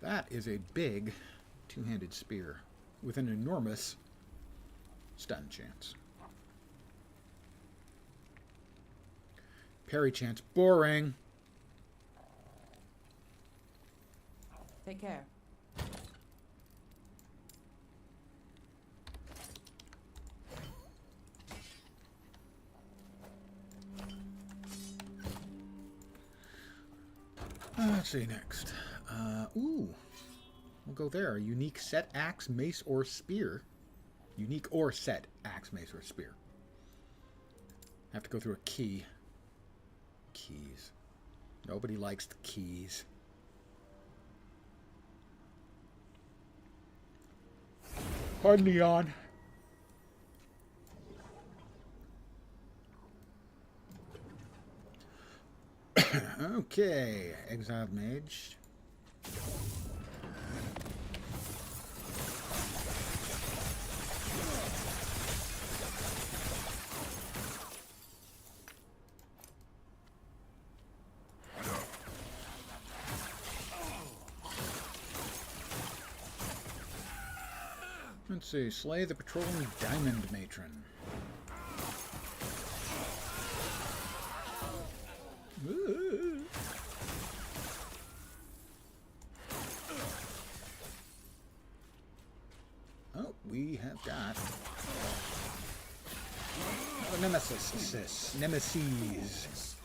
That is a big two-handed spear with an enormous stun chance. Parry chance. Boring. Take care. Let's see next. Ooh. We'll go there. A unique set axe, mace, or spear. Unique or set axe, mace, or spear. Have to go through a key. Keys. Nobody likes the keys. Pardon the yawn. Okay, exiled mage. Let's see, slay the patrolling diamond matron. Ooh. Oh, we have got a nemesis. Nemesis.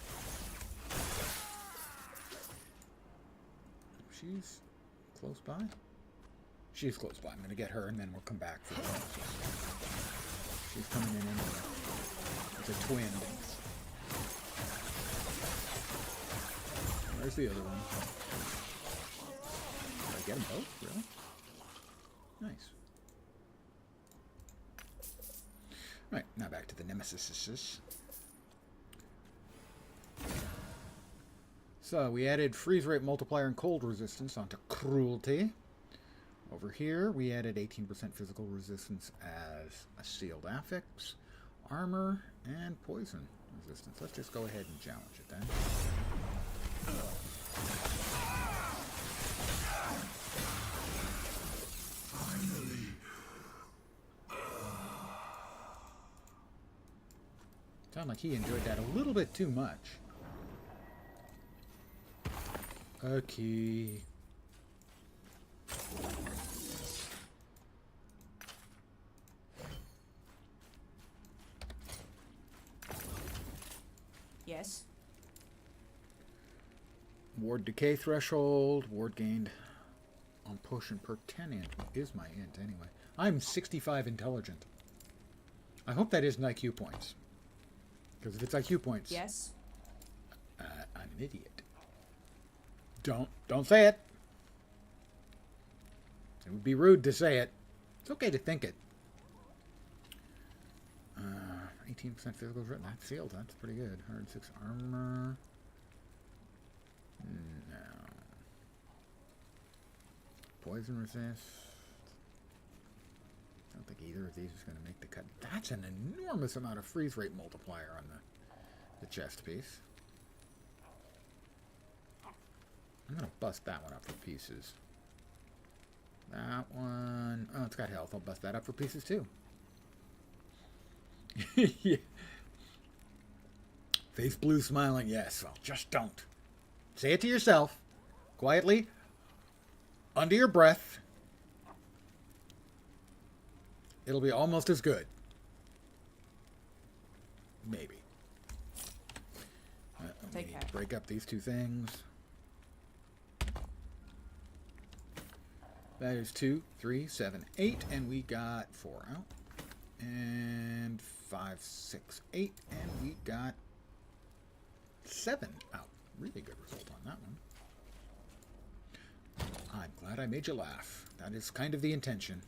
She's close by. She's close by. I'm going to get her, and then we'll come back for the nemesis. She's coming in anyway. It's a twin. Where's the other one? Did I get them both? Really? Nice. Right, now back to the nemesis. So we added freeze rate multiplier and cold resistance onto cruelty. Over here, we added 18% physical resistance as a sealed affix, armor, and poison resistance. Let's just go ahead and challenge it then. Sound like he enjoyed that a little bit too much. A key. Yes. Ward decay threshold. Ward gained on potion per 10 int is my int anyway. I'm 65 intelligent. I hope that isn't IQ points. Because if it's IQ points, Yes. I'm an idiot. Don't say it. It would be rude to say it. It's okay to think it. 18% physical written. That's sealed. That's pretty good. 106 armor. No. Poison resist. I don't think either of these is going to make the cut. That's an enormous amount of freeze rate multiplier on the chest piece. I'm going to bust that one up for pieces. That one... Oh, it's got health. I'll bust that up for pieces, too. Yeah. Face blue smiling. Yes, well, just don't. Say it to yourself. Quietly. Under your breath. It'll be almost as good. Maybe. Take care. Break up these two things. That is 2, 3, 7, 8, and we got 4 out. And 5, 6, 8, and we got 7 out. Really good result on that one. I'm glad I made you laugh. That is kind of the intention.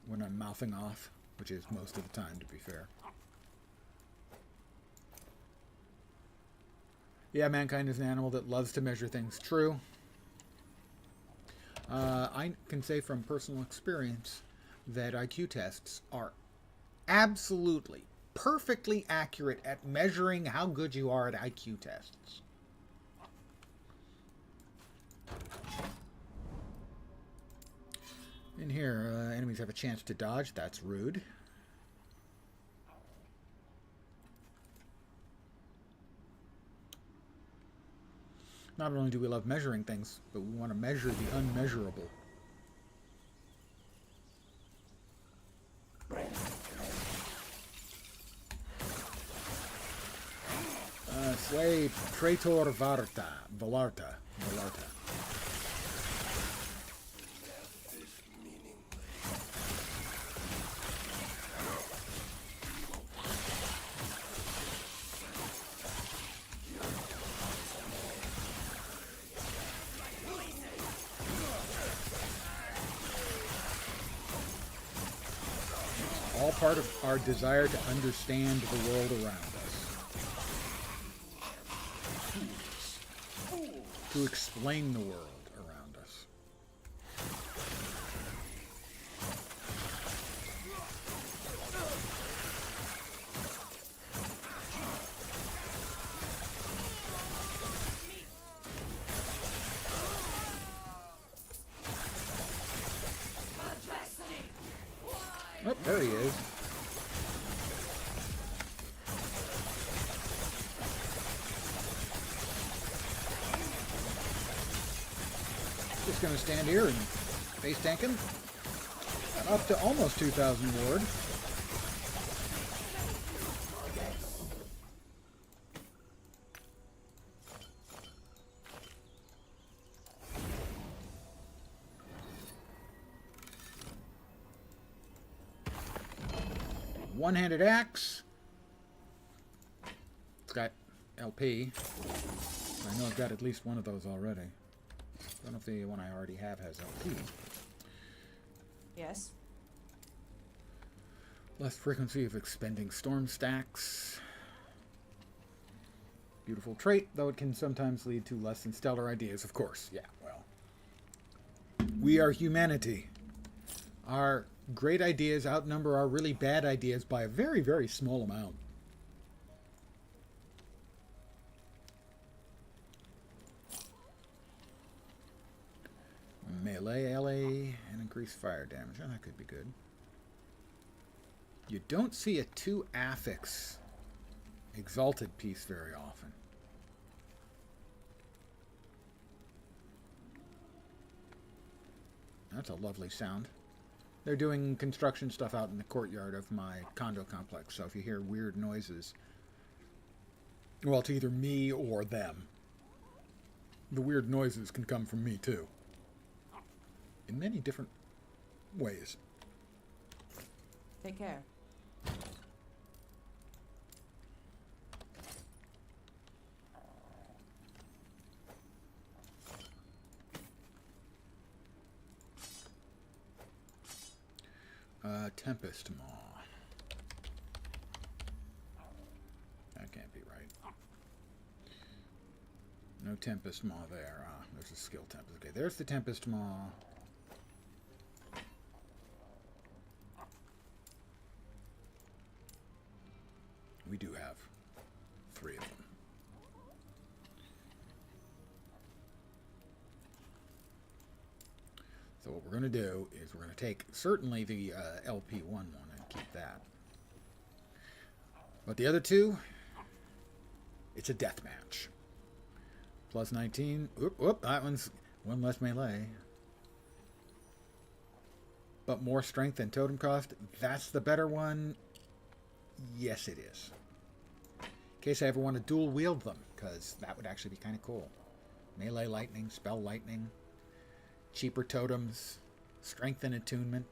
When I'm mouthing off, which is most of the time, to be fair. Yeah, mankind is an animal that loves to measure things. True. I can say from personal experience that IQ tests are absolutely, perfectly accurate at measuring how good you are at IQ tests. In here, enemies have a chance to dodge. That's rude. Not only do we love measuring things, but we want to measure the unmeasurable. Slay Praetor Valarta. All part of our desire to understand the world around us. To explain the world around us. Oh, there he is. Just gonna stand here and face tank him. Up to almost 2,000 ward. One-handed axe. It's got LP. I know I've got at least one of those already. Don't know if the one I already have has LP. Yes. Less frequency of expending storm stacks. Beautiful trait, though it can sometimes lead to less than stellar ideas, of course. Yeah, well. We are humanity. Our great ideas outnumber our really bad ideas by a very, very small amount. Melee, LA, and increased fire damage. Oh, that could be good. You don't see a 2 affix exalted piece very often. That's a lovely sound. They're doing construction stuff out in the courtyard of my condo complex, so if you hear weird noises, well, it's either me or them. The weird noises can come from me, too. In many different ways. Take care. Tempest Maw. That can't be right. No Tempest Maw there. There's a skill Tempest. Okay, there's the Tempest Maw. We do have 3 of them. So what we're going to do is we're going to take certainly the LP1 one and keep that. But the other 2, it's a death match. Plus 19. Oop, that one's 1 less melee. But more strength and totem cost. That's the better one. Yes, it is. In case I ever want to dual wield them, because that would actually be kind of cool. Melee lightning, spell lightning, cheaper totems, strength and attunement.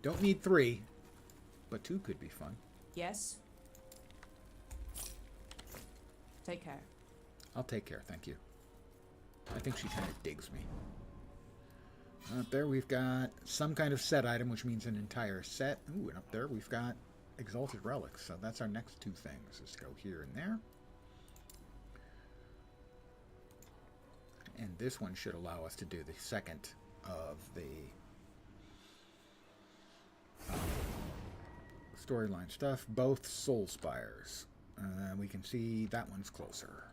Don't need 3, but 2 could be fun. Yes? Take care. I'll take care, thank you. I think she kind of digs me. Up there we've got some kind of set item, which means an entire set. Ooh, and up there we've got exalted relics. So that's our next 2 things. Let's go here and there. And this one should allow us to do the second of the storyline stuff. Both Soul Spires. We can see that one's closer.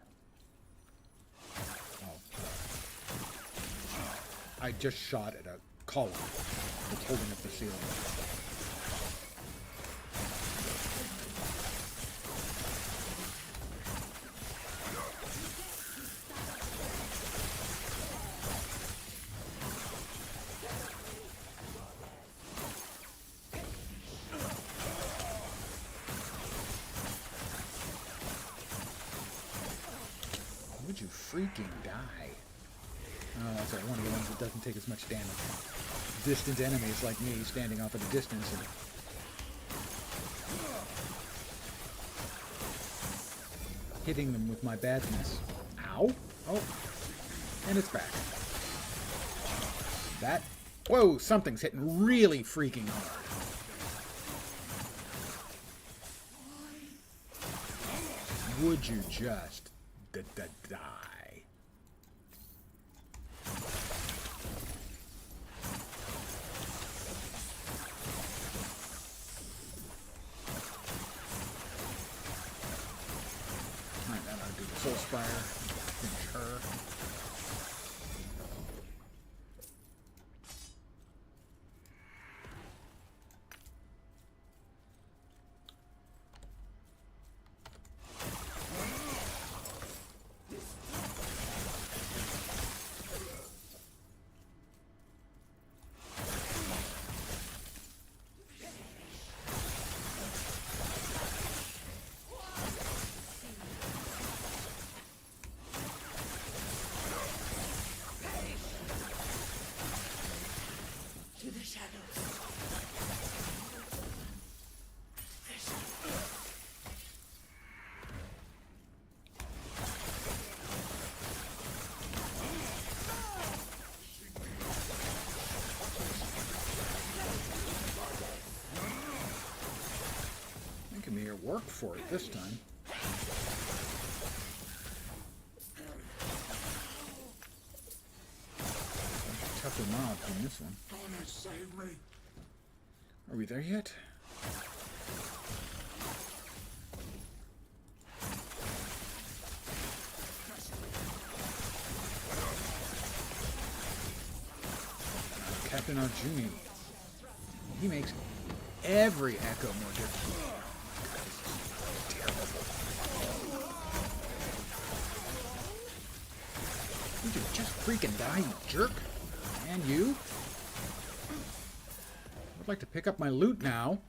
I just shot at a column that's holding up the ceiling. Would you freaking die? Oh, sorry, one of the ones that doesn't take as much damage. Distant enemies like me standing off at a distance and hitting them with my badness. Ow! Oh, and it's back. That, whoa, something's hitting really freaking hard. Would you just die? Alright, then I'll do the Soul Spire. Finish her. for it this time. Tougher mob than this one. Save me. Are we there yet? Captain Arjuni. He makes every echo more difficult. Terrible. You should just freaking die, you jerk. And you? I'd like to pick up my loot now.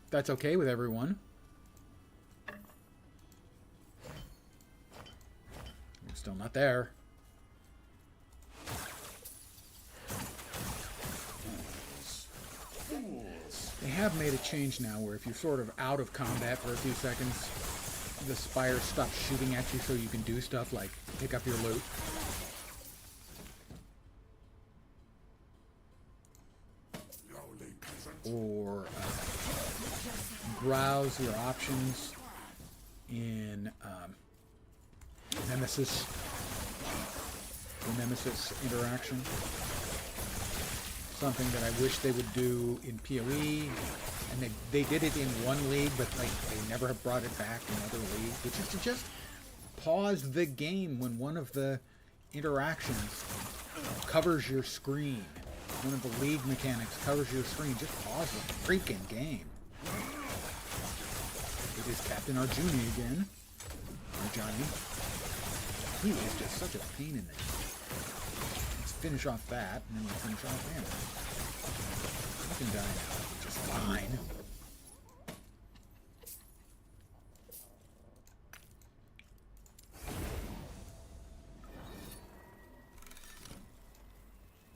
That's okay with everyone. I'm still not there. They have made a change now where if you're sort of out of combat for a few seconds, the spire stops shooting at you so you can do stuff like pick up your loot. Or browse your options in Nemesis, the Nemesis interaction. Something that I wish they would do in PoE, and they did it in one league, but like they never have brought it back in other leagues, which is to just pause the game when one of the interactions covers your screen. One of the league mechanics covers your screen. Just pause the freaking game. It is Captain Arjuni again. Arjani. He is just such a pain in the... Let's finish off that, and then we'll finish off him. You can die now. Just fine.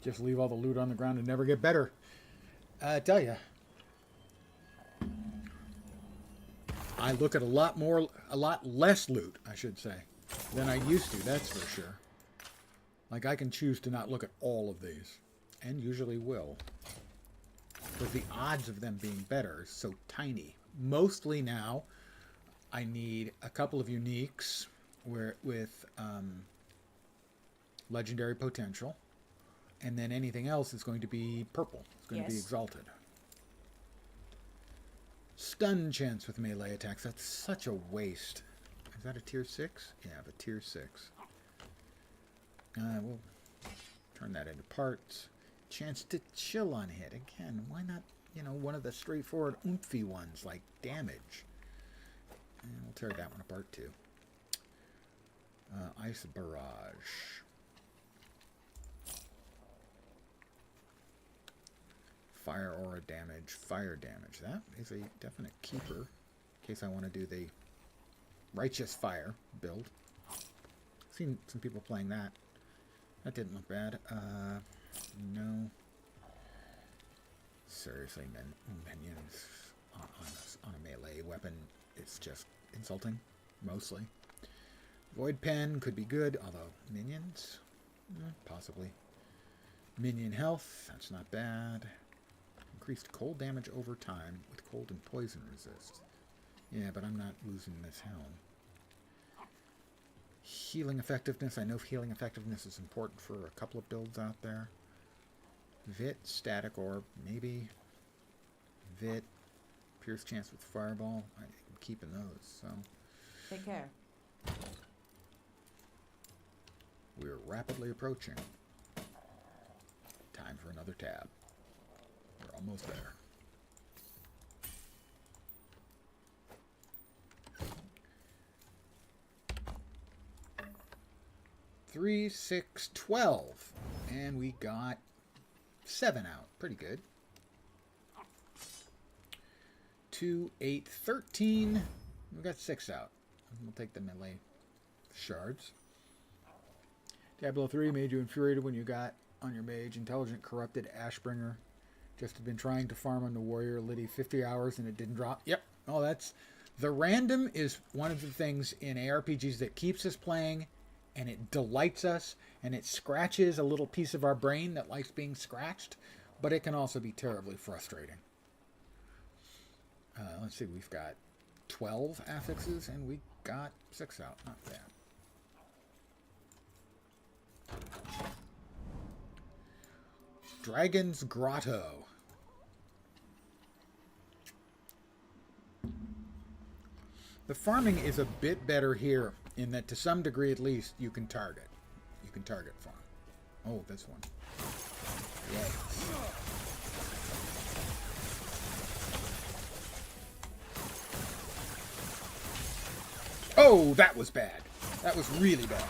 Just leave all the loot on the ground and never get better. I tell you. I look at a lot less loot, I should say, than I used to, that's for sure. Like, I can choose to not look at all of these, and usually will. Because the odds of them being better is so tiny. Mostly now, I need a couple of uniques with legendary potential. And then anything else is going to be purple. It's going to be exalted. Stun chance with melee attacks. That's such a waste. Is that a tier 6? Yeah, a tier 6. We'll turn that into parts. Chance to chill on hit. Again, why not, one of the straightforward oomphy ones like damage? And we'll tear that one apart too. Ice barrage. Fire aura damage, fire damage. That is a definite keeper in case I want to do the righteous fire build. Seen some people playing that. That didn't look bad. No. Seriously, minions on a melee weapon, it's just insulting, mostly. Void pen could be good, although minions, possibly. Minion health, that's not bad. Increased cold damage over time with cold and poison resist. Yeah, but I'm not losing this helm. Healing effectiveness. I know healing effectiveness is important for a couple of builds out there. Vit, static orb, maybe. Vit, pierce chance with fireball. I'm keeping those, so. Take care. We're rapidly approaching. Time for another tab. We're almost there. Three, 6, 12. And we got 7 out. Pretty good. 2, 8, 13. We got 6 out. We'll take the melee shards. Diablo 3 made you infuriated when you got on your mage. Intelligent Corrupted Ashbringer. Just had been trying to farm on the warrior Liddy 50 hours and it didn't drop. Yep. Oh, that's... The random is one of the things in ARPGs that keeps us playing, and it delights us, and it scratches a little piece of our brain that likes being scratched, but it can also be terribly frustrating. Let's see, we've got 12 affixes, and we got 6 out. Not bad. Dragon's Grotto. The farming is a bit better here in that, to some degree at least, you can target. You can target farm. Oh, this one. Yikes. Oh, that was bad. That was really bad.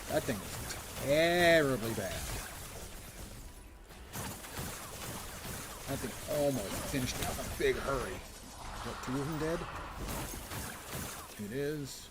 That thing is terribly bad. That thing almost finished me off in a big hurry. What, 2 of them dead? It is.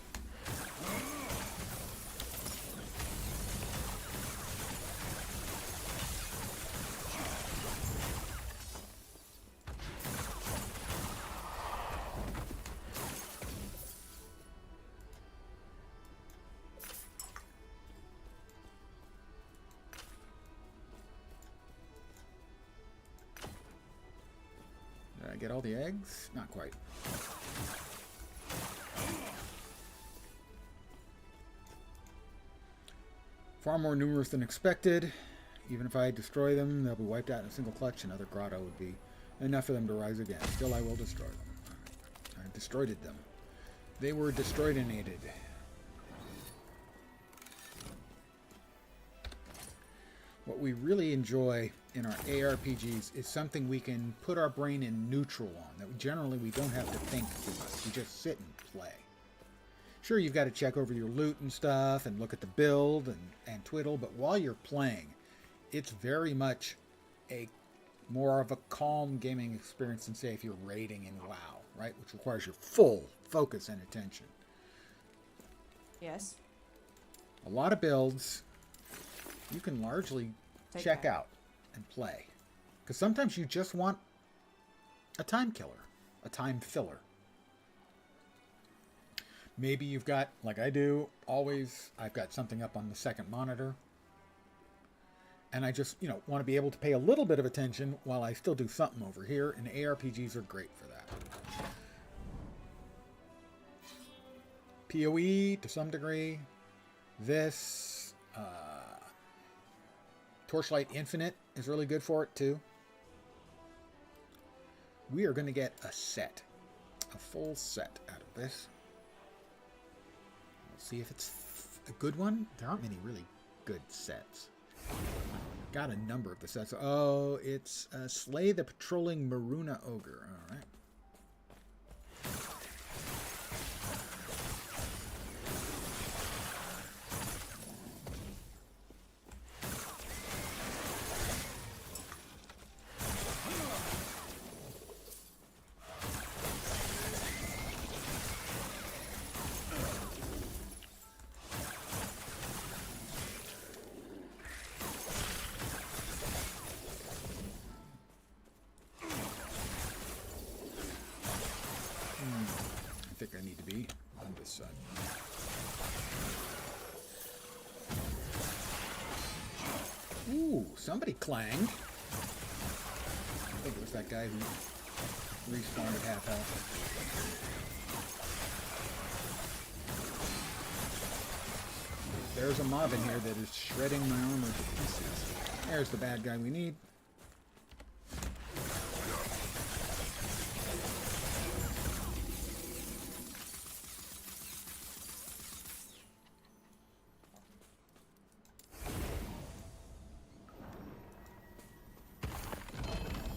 Did I get all the eggs? Not quite. Far more numerous than expected. Even if I destroy them, they'll be wiped out in a single clutch. Another grotto would be enough for them to rise again. Still, I will destroy them. I destroyed them. They were destroyed-inated. What we really enjoy in our ARPGs is something we can put our brain in neutral on. That generally we don't have to think too much. We just sit and play. Sure, you've got to check over your loot and stuff and look at the build and twiddle, but while you're playing, it's very much a more of a calm gaming experience than, say, if you're raiding in WoW, right? Which requires your full focus and attention. Yes. A lot of builds you can largely check care. out and play. Because sometimes you just want a time killer, a time filler. Maybe you've got, like I do, always, I've got something up on the second monitor. And I just, want to be able to pay a little bit of attention while I still do something over here. And ARPGs are great for that. PoE, to some degree. This, Torchlight Infinite is really good for it, too. We are going to get a set. A full set out of this. We'll see if it's a good one. There aren't many really good sets. Got a number of the sets. Oh, it's Slay the Patrolling Maruna Ogre. All right. I think I need to be on this side. Ooh, somebody clanged. I think it was that guy who respawned at half health. There's a mob in here that is shredding my armor to pieces. There's the bad guy we need.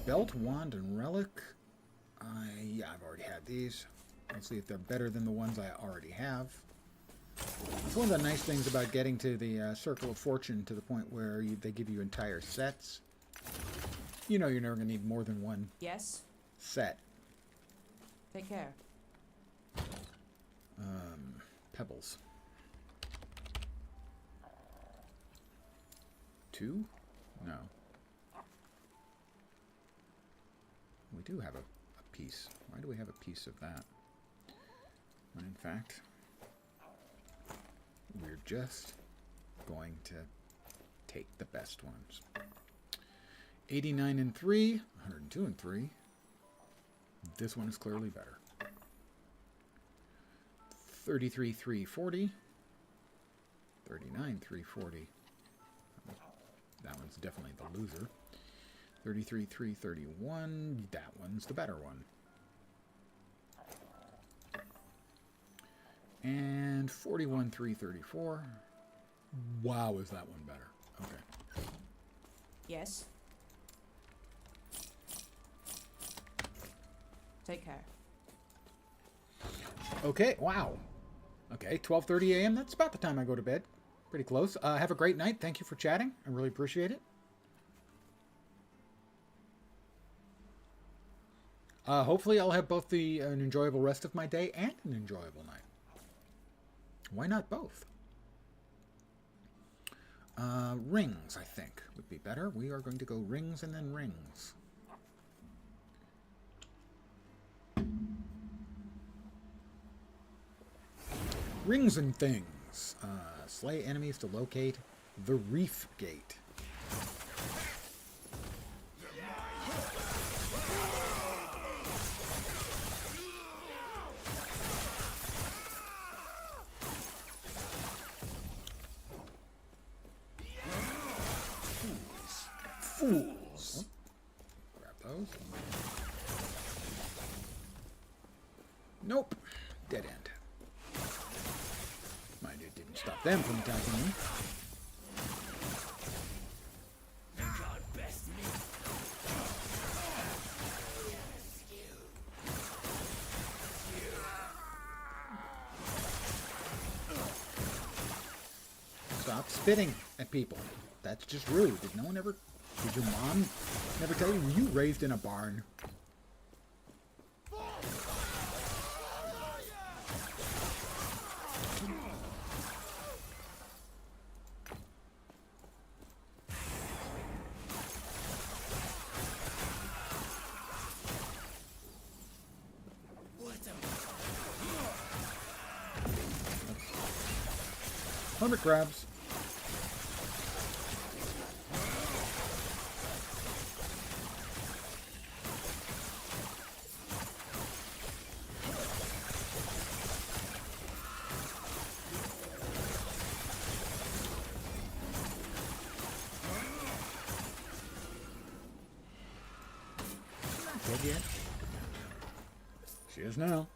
Belt, Wand, and Relic. Yeah, I've already had these. Let's see if they're better than the ones I already have. It's one of the nice things about getting to the Circle of Fortune to the point where they give you entire sets. You know you're never going to need more than one Yes. set. Take care. Pebbles. 2? No. We do have a piece. Why do we have a piece of that? When in fact, we're just going to take the best ones. 89 and 3, 102 and 3. This one is clearly better. 33, 340. 39, 340. That one's definitely the loser. 33, 331. That one's the better one. And 41, 334. Wow, is that one better? Okay. Yes. Take care. Okay, wow. Okay, 12:30 a.m. That's about the time I go to bed. Pretty close. Have a great night. Thank you for chatting. I really appreciate it. Hopefully I'll have both an enjoyable rest of my day and an enjoyable night. Why not both? Rings, I think, would be better. We are going to go rings and then rings. Rings and things. Slay enemies to locate the reef gate. Fools. Grab those. Nope. Dead end. Mind it didn't stop them from attacking me. Stop spitting at people. That's just rude. Did no one ever... Did your mom never tell you? Were you raised in a barn? 100 crabs. Not dead yet. She is now.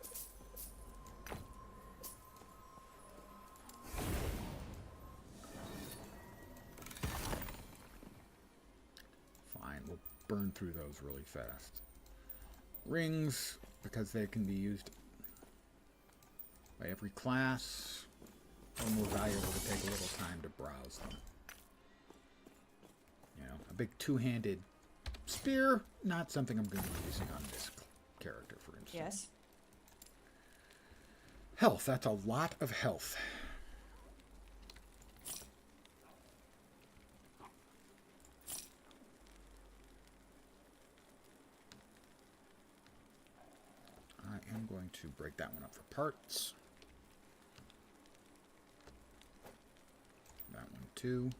Burn through those really fast. Rings, because they can be used by every class, are more valuable to take a little time to browse them. You know, a big two-handed spear, not something I'm going to be using on this character, for instance. Yes. Health, that's a lot of health. I'm going to break that one up for parts. That one too.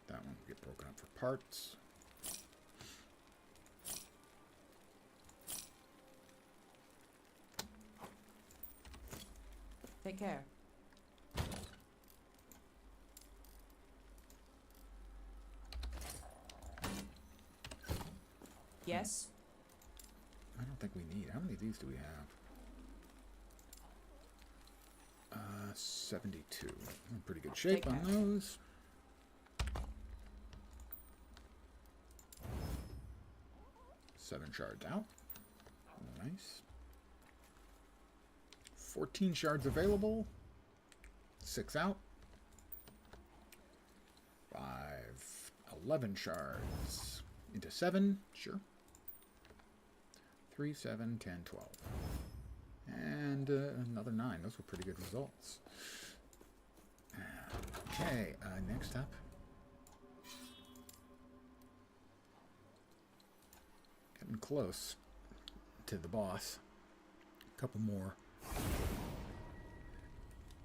That one will get broken up for parts. Take care. Yes. I don't think we need. How many of these do we have? 72. We're in pretty good shape on those. Seven shards out. Nice. 14 shards available. 6 out. 11 shards. Into 7. Sure. 3, 7, 10, 12. And another 9. Those were pretty good results. Okay, next up. Getting close to the boss. A couple more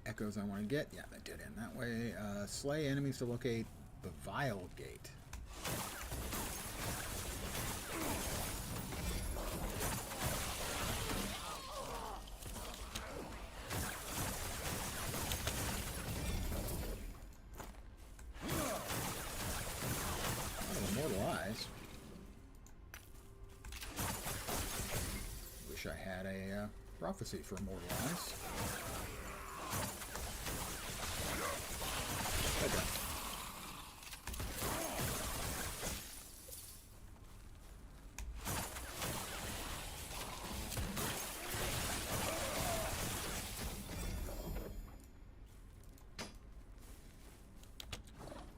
echoes I want to get. Yeah, that did end that way. Slay enemies to locate the Vile Gate. Immortal Eyes. Wish I had a prophecy for Immortal Eyes. Okay.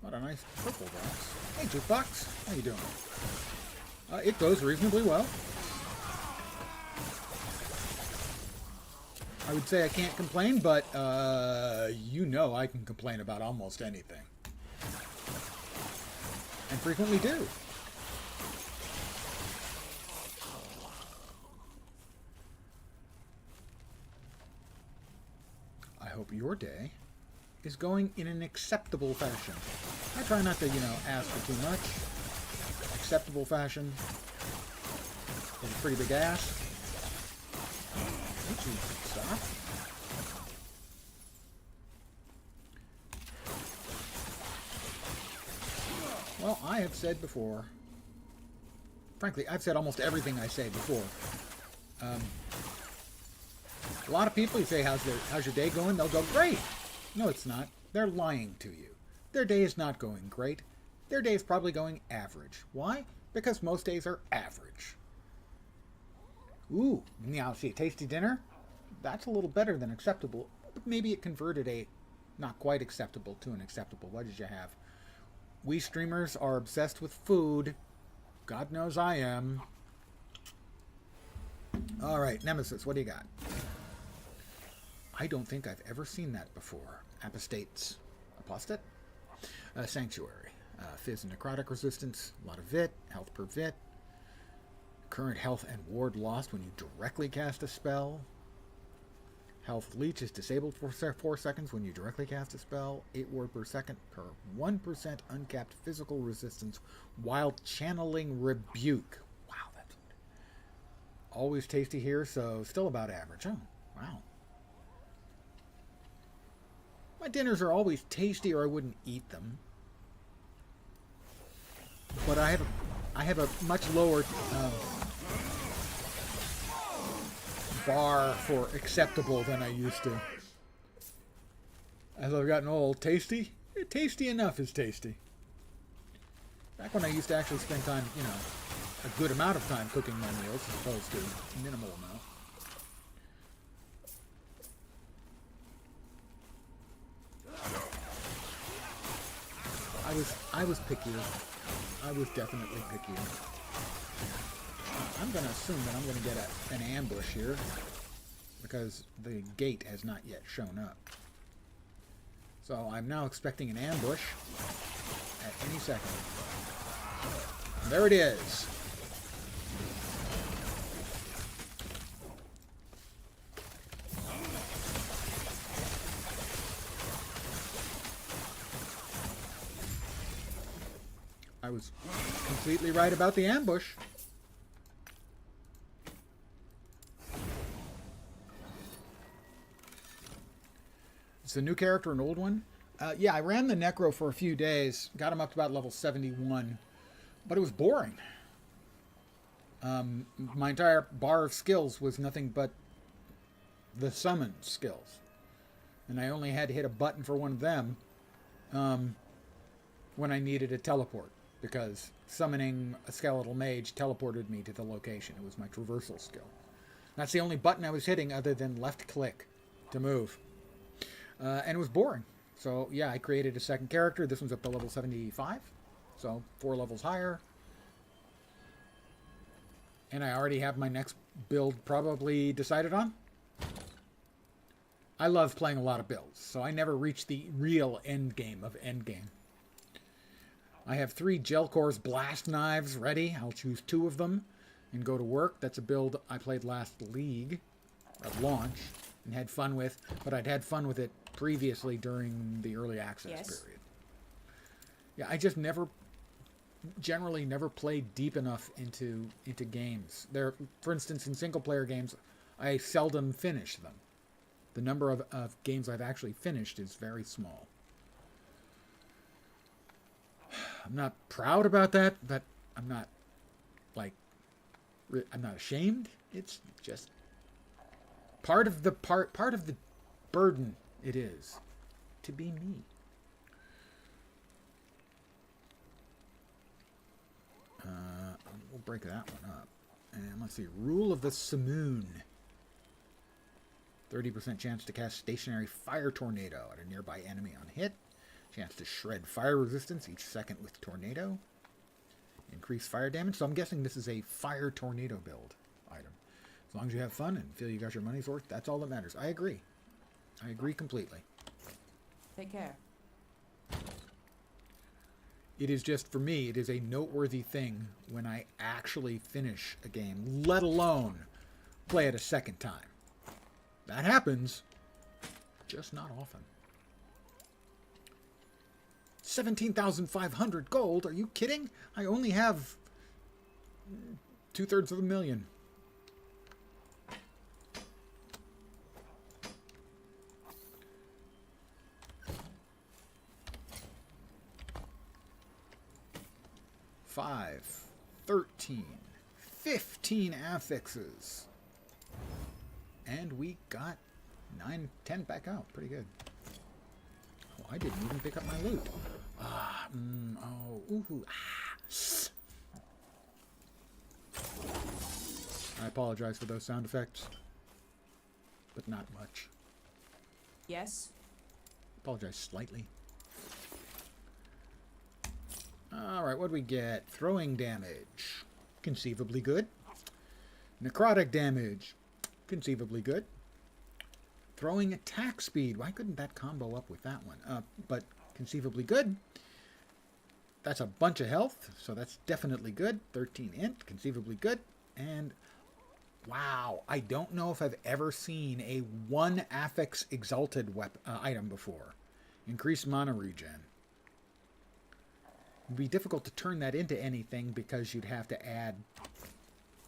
What a nice purple box. Hey, Jukebox. How you doing? It goes reasonably well. I would say I can't complain, but you know I can complain about almost anything. And frequently do. I hope your day is going in an acceptable fashion. I try not to, ask for too much. Acceptable fashion is a pretty big ask. Would you stop? Well, I have said before, frankly, I've said almost everything I say before. A lot of people, you say, how's your day going? They'll go, great. No, it's not. They're lying to you. Their day is not going great. Their day is probably going average. Why? Because most days are average. Ooh, now see, tasty dinner? That's a little better than acceptable. But maybe it converted a not quite acceptable to an acceptable. What did you have? We streamers are obsessed with food. God knows I am. All right, Nemesis, what do you got? I don't think I've ever seen that before. Apostates. Apostate? Sanctuary. Fizz and necrotic resistance. A lot of vit. Health per vit. Current health and ward lost when you directly cast a spell. Health leech is disabled for 4 seconds when you directly cast a spell. 8 ward per second per 1% uncapped physical resistance while channeling rebuke. Wow, that's always tasty here, so still about average. Oh, wow. My dinners are always tasty or I wouldn't eat them. But I have a much lower bar for acceptable than I used to. As I've gotten old, tasty? Tasty enough is tasty. Back when I used to actually spend time, a good amount of time cooking my meals as opposed to minimal amount. I was pickier. I was definitely pickier. I'm going to assume that I'm going to get an ambush here because the gate has not yet shown up. So I'm now expecting an ambush at any second. And there it is. I was completely right about the ambush. It's a new character, an old one? Yeah, I ran the Necro for a few days. Got him up to about level 71. But it was boring. My entire bar of skills was nothing but the summon skills. And I only had to hit a button for one of them when I needed a teleport. Because summoning a skeletal mage teleported me to the location. It was my traversal skill. That's the only button I was hitting other than left click to move. And it was boring. So, yeah, I created a second character. This one's up to level 75. So, 4 levels higher. And I already have my next build probably decided on. I love playing a lot of builds, so I never reach the real end game of endgame. I have 3 Gel Cores blast knives ready. I'll choose 2 of them and go to work. That's a build I played last League at launch and had fun with, but I'd had fun with it previously during the early access period. Yeah, I just generally never played deep enough into games. For instance, in single-player games, I seldom finish them. The number of games I've actually finished is very small. I'm not proud about that, but I'm not ashamed. It's just part of the burden it is to be me. We'll break that one up. And let's see, Rule of the Simoon. 30% chance to cast stationary fire tornado at a nearby enemy on hit. Chance to shred fire resistance each second with tornado. Increase fire damage. So I'm guessing this is a fire tornado build item. As long as you have fun and feel you got your money's worth, that's all that matters. I agree. I agree completely. Take care. It is just, for me, it is a noteworthy thing when I actually finish a game, let alone play it a second time. That happens, just not often. 17,500 gold? Are you kidding? I only have 2/3 of a million. Five, 13, 15 affixes. And we got 9, 10 back out. Pretty good. Oh, I didn't even pick up my loot. I apologize for those sound effects, but not much. Yes. Apologize slightly. Alright, what do we get? Throwing damage. Conceivably good. Necrotic damage. Conceivably good. Throwing attack speed. Why couldn't that combo up with that one? But conceivably good. That's a bunch of health, so that's definitely good. 13 int, conceivably good. And wow, I don't know if I've ever seen a 1 affix exalted item before. Increased mana regen. It'd be difficult to turn that into anything because you'd have to add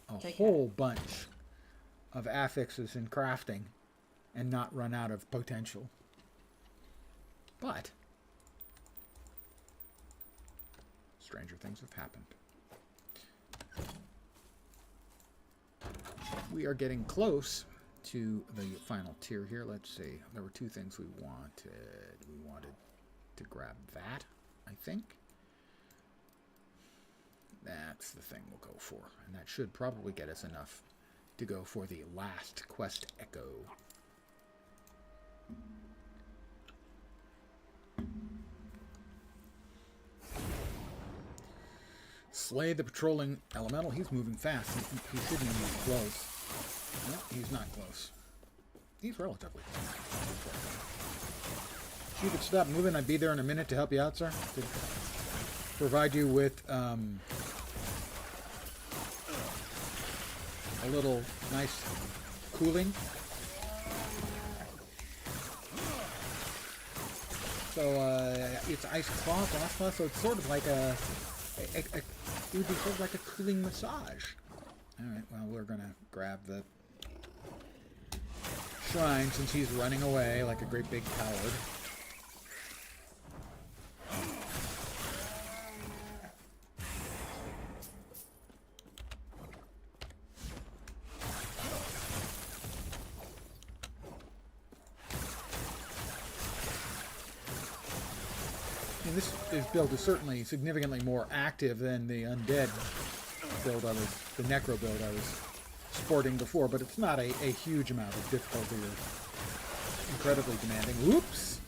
a whole bunch of affixes in crafting and not run out of potential. But stranger things have happened. We are getting close to the final tier here. Let's see. There were 2 things we wanted. We wanted to grab that, I think. That's the thing we'll go for. And that should probably get us enough to go for the last quest echo. Slay the patrolling elemental. He's moving fast. He shouldn't move close. No, he's not close. He's relatively close. If you could stop moving, I'd be there in a minute to help you out, sir. To provide you with a little nice cooling. So it's ice cloth, so it's sort of like it would be sort of like a cooling massage. Alright, well, we're gonna grab the shrine since he's running away like a great big coward. This build is certainly significantly more active than the undead build the necro build I was sporting before, but it's not a huge amount of difficulty or incredibly demanding. Whoops!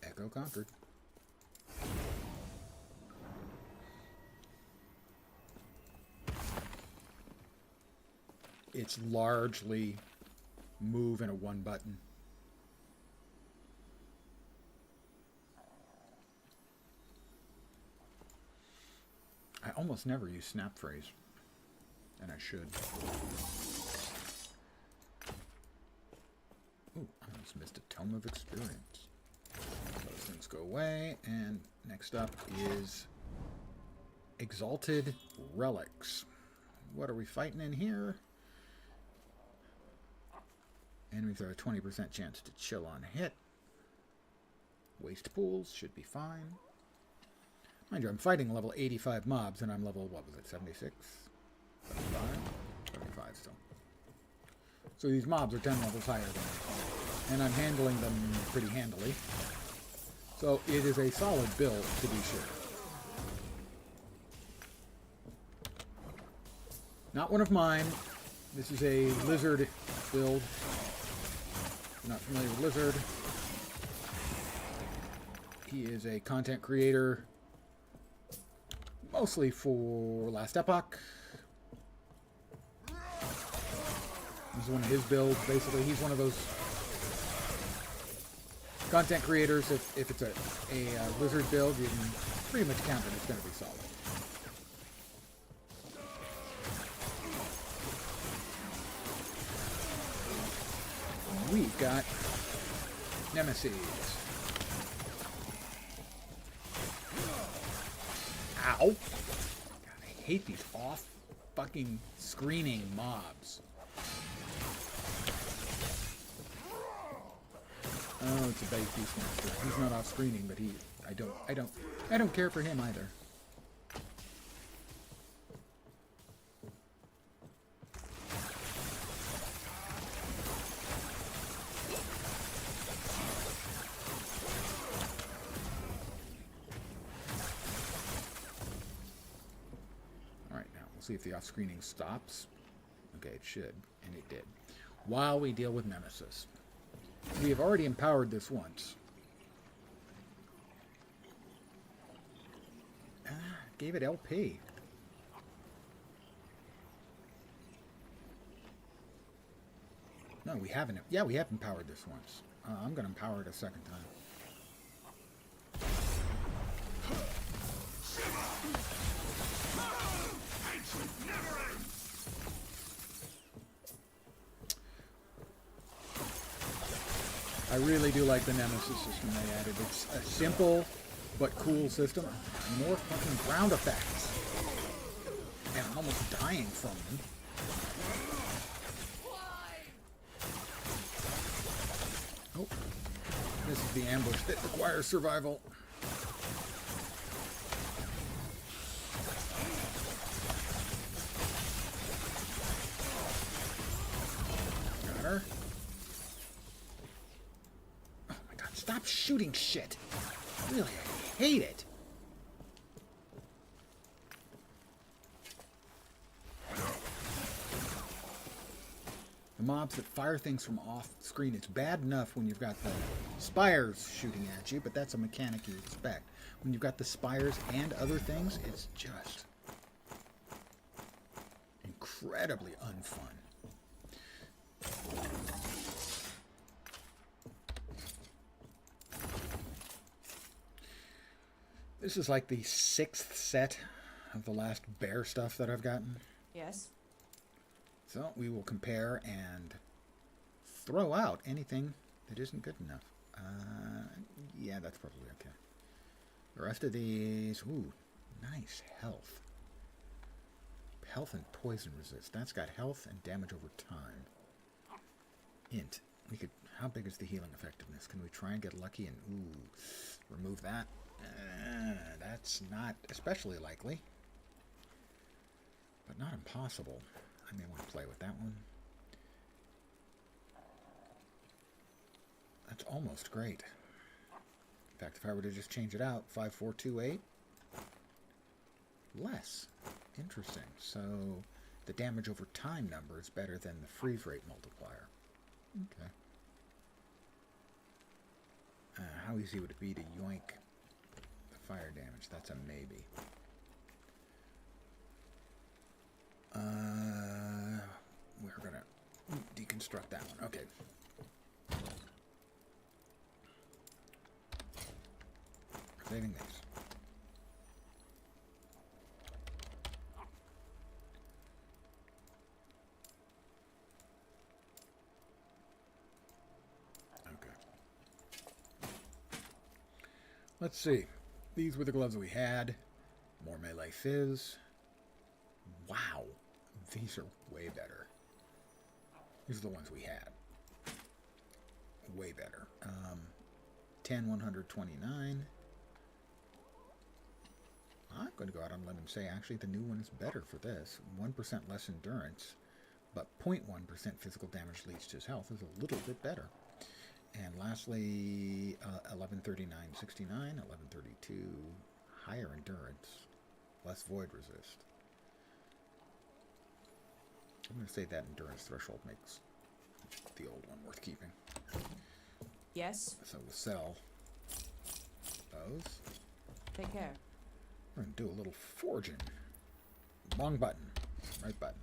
Echo conquered. it's largely move and a one button. I almost never use snap phrase, and I should. Ooh, I almost missed a tome of experience. Those things go away, and next up is Exalted Relics. What are we fighting in here? Enemies have a 20% chance to chill on hit. Waste pools should be fine. Mind you, I'm fighting level 85 mobs, and I'm level, what was it, 76? 75? 75 still. So these mobs are 10 levels higher than me. And I'm handling them pretty handily. So it is a solid build, to be sure. Not one of mine. This is a Lizard build. If you're not familiar with Lizard, he is a content creator, mostly for Last Epoch. This is one of his builds. Basically, he's one of those content creators. If it's a Lizard build, you can pretty much count that it's going to be solid. We've got Nemesis. Ow! God, I hate these off fucking screening mobs. Oh, it's a base Beastmaster. He's not off screening, but I don't care for him either. See if the off-screening stops. Okay, it should, and it did. While we deal with Nemesis. We have already empowered this once. Gave it LP. No, we haven't. Yeah, we have empowered this once. I'm going to empower it a second time. I really do like the Nemesis system they added. It's a simple but cool system. More fucking ground effects. And I'm almost dying from them. Oh. This is the ambush that requires survival. Got her. Stop shooting shit. Really, I hate it. The mobs that fire things from off screen, it's bad enough when you've got the spires shooting at you, but that's a mechanic you expect. When you've got the spires and other things, it's just incredibly unfun. This is like the 6th set of the last bear stuff that I've gotten. Yes. So we will compare and throw out anything that isn't good enough. Yeah, that's probably okay. The rest of these, ooh, nice health. Health and poison resist. That's got health and damage over time. Int. We could. How big is the healing effectiveness? Can we try and get lucky and remove that? That's not especially likely, but not impossible. I may want to play with that one. That's almost great. In fact, if I were to just change it out, 5428, less. Interesting. So the damage over time number is better than the freeze rate multiplier. Okay. How easy would it be to yoink fire damage? That's a maybe. We're going deconstruct that one. Okay. Saving this. Let's see. These were the gloves we had. More melee fizz. Wow. These are way better. These are the ones we had. Way better. 10, 129. I'm going to go out on a limb and say actually the new one is better for this. 1% less endurance, but 0.1% physical damage leads to his health is a little bit better. And lastly, 1139.69, 1132, higher endurance, less void resist. I'm going to say that endurance threshold makes the old one worth keeping. Yes. So we'll sell those. Take care. We're going to do a little forging. Wrong button. Right button.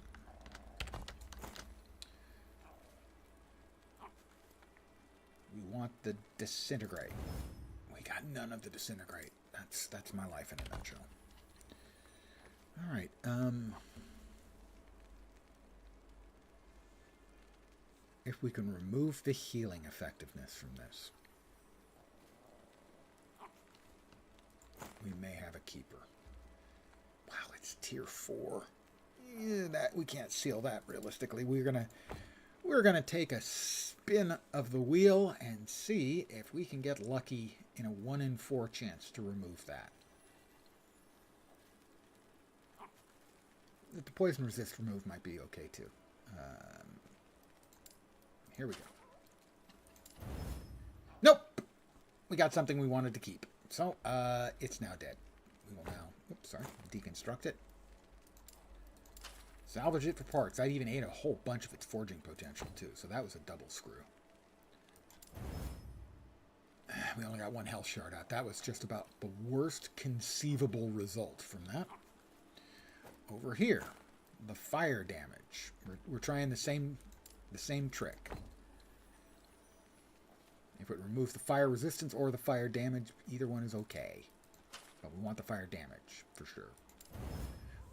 We want the disintegrate. We got none of the disintegrate. That's my life in a nutshell. All right. If we can remove the healing effectiveness from this, we may have a keeper. Wow, it's tier 4. Yeah, that we can't seal that realistically. We're gonna take a spin of the wheel and see if we can get lucky in a 1 in 4 chance to remove that. The poison resist remove might be okay too. Here we go. Nope! We got something we wanted to keep. So, it's now dead. We will now, deconstruct it. Salvage it for parts. I even ate a whole bunch of its forging potential too, so that was a double screw. We only got 1 health shard out. That was just about the worst conceivable result from that. Over here, the fire damage. We're trying the same trick. If it removes the fire resistance or the fire damage, either one is okay. But we want the fire damage, for sure.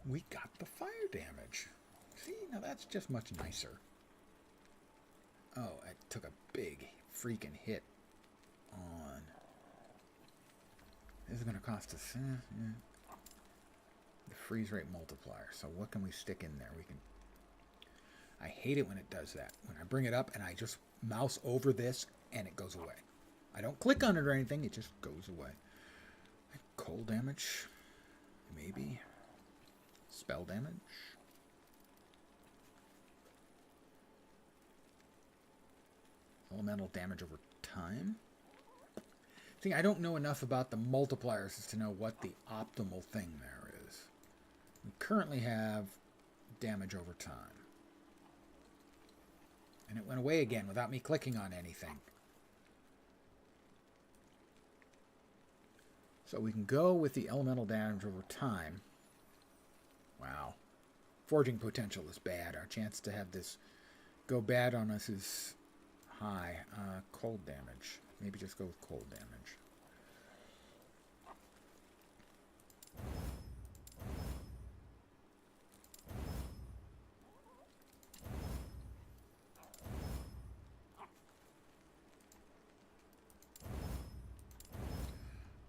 We got the fire damage. See, now that's just much nicer. Oh, I took a big freaking hit on... This is going to cost us... the freeze rate multiplier. So what can we stick in there? We can... I hate it when it does that. When I bring it up and I just mouse over this and it goes away. I don't click on it or anything, it just goes away. Cold damage, maybe. Spell damage. Elemental damage over time. See, I don't know enough about the multipliers as to know what the optimal thing there is. We currently have damage over time. And it went away again without me clicking on anything. So we can go with the elemental damage over time. Wow. Forging potential is bad. Our chance to have this go bad on us is high. Cold damage. Maybe just go with cold damage.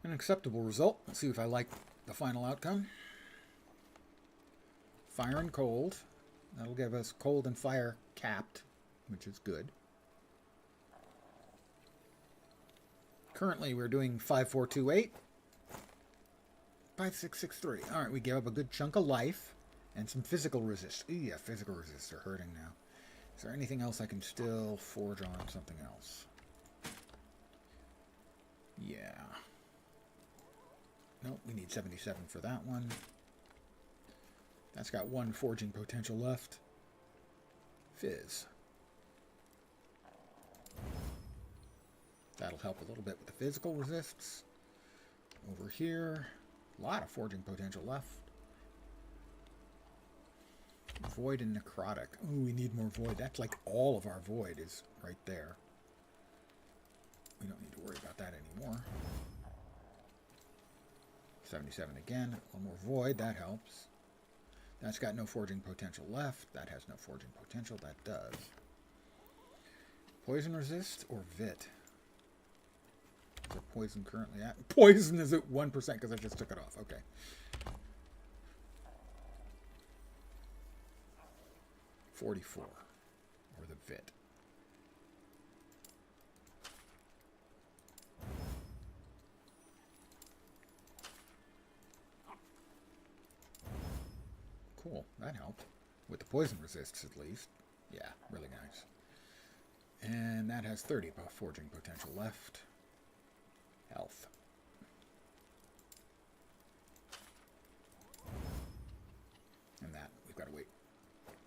An acceptable result. Let's see if I like the final outcome. Fire and cold. That'll give us cold and fire capped, which is good. Currently, we're doing 5428. 5663. All right, we gave up a good chunk of life and some physical resist. Ooh, yeah, physical resists are hurting now. Is there anything else I can still forge on something else? Yeah. Nope, we need 77 for that one. That's got 1 forging potential left. Fizz. That'll help a little bit with the physical resists. Over here, a lot of forging potential left. Void and necrotic. Ooh, we need more void. That's like all of our void is right there. We don't need to worry about that anymore. 77 again. One more void. That helps. That's got no forging potential left. That has no forging potential. That does. Poison resist or vit? Where's poison currently at? Poison is at 1% because I just took it off. Okay. $44. Or the vit. Cool. That helped. With the poison resists, at least. Yeah, really nice. And that has 30 forging potential left. Health. And that, we've got to wait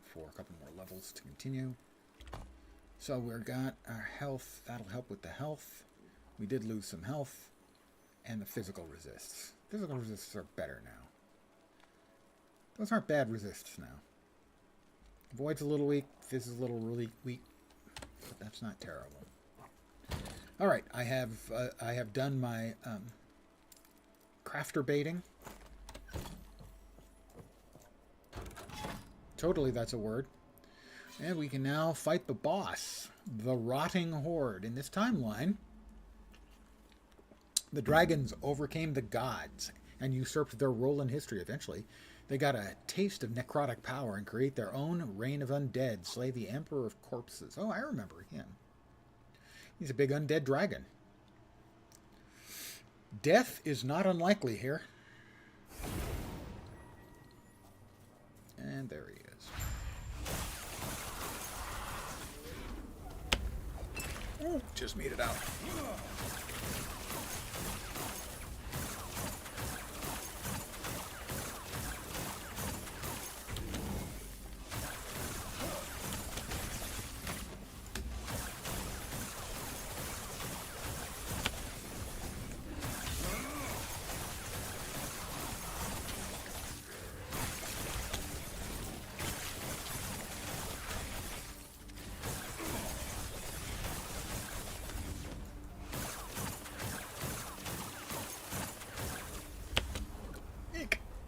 for a couple more levels to continue. So we've got our health. That'll help with the health. We did lose some health. And the physical resists. Physical resists are better now. Those aren't bad resists now. Void's a little weak. Fizz is a little really weak. But that's not terrible. Alright, I have done my crafter baiting. Totally, that's a word. And we can now fight the boss, the Rotting Horde. In this timeline, the dragons overcame the gods and usurped their role in history eventually. They got a taste of necrotic power and create their own reign of undead, slay the Emperor of Corpses. Oh, I remember him. He's a big undead dragon. Death is not unlikely here. And there he is. Oh, just made it out.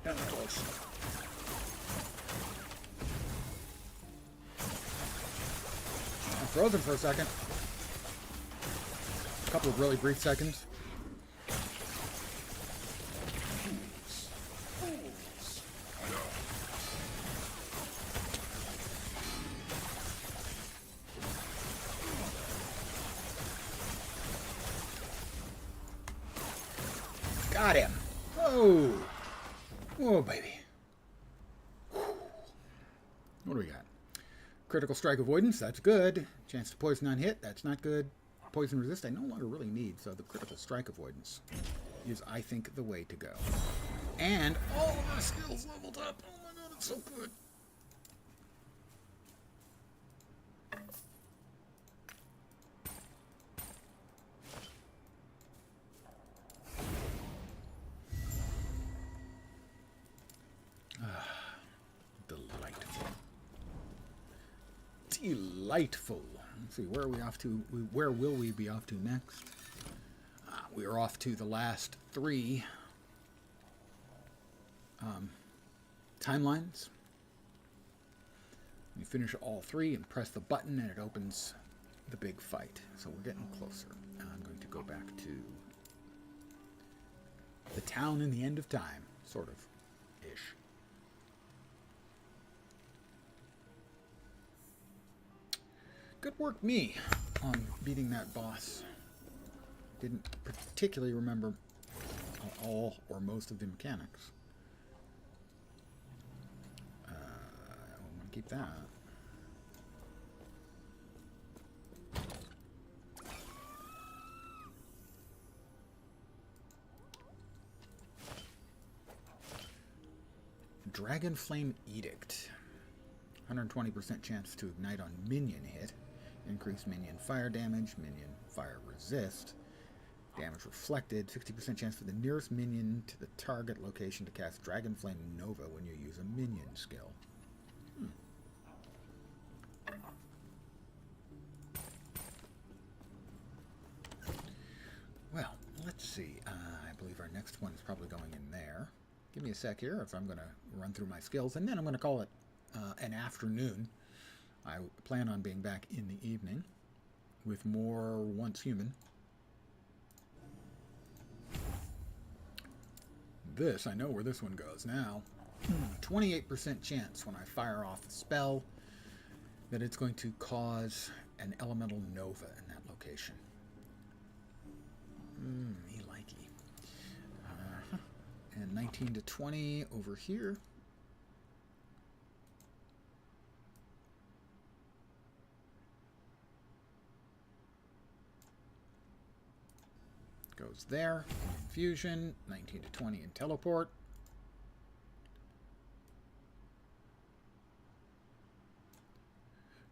That was close. I'm frozen for a second. A couple of really brief seconds. Got him. Oh. Oh, baby. What do we got? Critical strike avoidance, that's good. Chance to poison on hit, that's not good. Poison resist, I no longer really need, so the critical strike avoidance is, I think, the way to go. And all of our skills leveled up. Oh my god, it's so good. Delightful. Let's see, where are we off to? Where will we be off to next? We are off to the last 3 timelines. You finish all 3 and press the button and it opens the big fight. So we're getting closer. I'm going to go back to the town in the end of time, sort of, ish. Good work, me, on beating that boss. Didn't particularly remember all or most of the mechanics. I want to keep that. Dragon Flame Edict. 120% chance to ignite on minion hit. Increase minion fire damage, minion fire resist, damage reflected, 60% chance for the nearest minion to the target location to cast Dragon Flame Nova when you use a minion skill. Well, let's see. I believe our next one is probably going in there. Give me a sec here if I'm going to run through my skills, and then I'm going to call it an afternoon. I plan on being back in the evening with more Once Human. This, I know where this one goes now. 28% chance when I fire off a spell that it's going to cause an elemental nova in that location. Me likey. And 19 to 20 over here. Goes there. Infusion. 19 to 20 in teleport.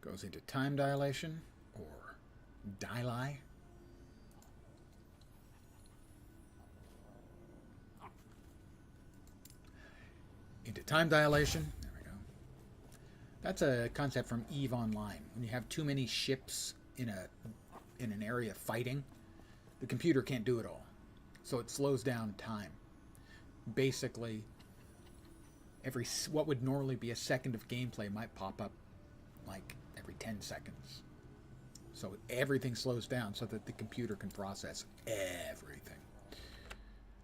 Goes into time dilation or dilai. Into time dilation. There we go. That's a concept from EVE Online. When you have too many ships in an area fighting, the computer can't do it all. So it slows down time. Basically, what would normally be a second of gameplay might pop up like every 10 seconds. So everything slows down so that the computer can process everything.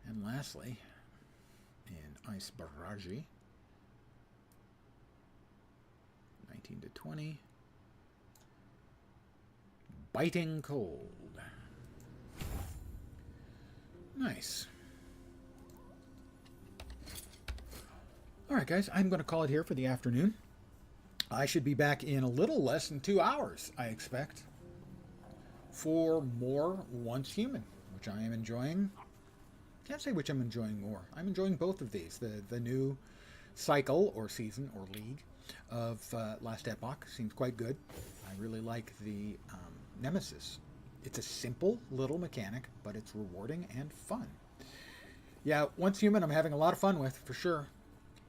And lastly, in Ice Barrage, 19 to 20, Biting Cold. Nice. Alright guys, I'm going to call it here for the afternoon. I should be back in a little less than 2 hours, I expect, for more Once Human, which I am enjoying. Can't say which I'm enjoying more. I'm enjoying both of these. The new cycle or season or league of Last Epoch seems quite good. I really like the Nemesis. It's a simple little mechanic, but it's rewarding and fun. Yeah, Once Human I'm having a lot of fun with, for sure.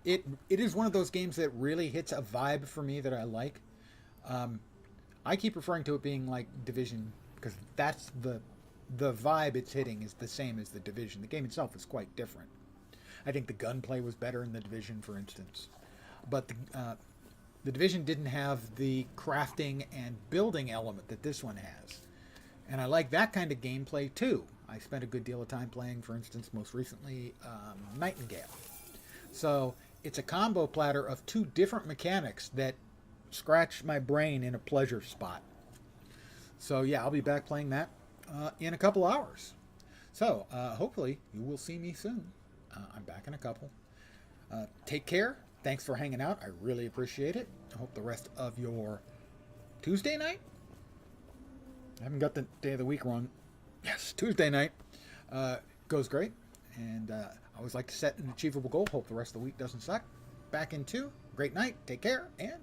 It is one of those games that really hits a vibe for me that I like. I keep referring to it being like Division because that's the vibe it's hitting is the same as the Division. The game itself is quite different. I think the gunplay was better in the Division, for instance. But the Division didn't have the crafting and building element that this one has. And I like that kind of gameplay too. I spent a good deal of time playing, for instance, most recently, Nightingale. So it's a combo platter of two different mechanics that scratch my brain in a pleasure spot. So yeah, I'll be back playing that in a couple hours. So hopefully you will see me soon. I'm back in a couple. Take care. Thanks for hanging out. I really appreciate it. I hope the rest of your Tuesday night? I haven't got the day of the week wrong. Yes, Tuesday night goes great. And I always like to set an achievable goal. Hope the rest of the week doesn't suck. Back in 2. Great night. Take care. And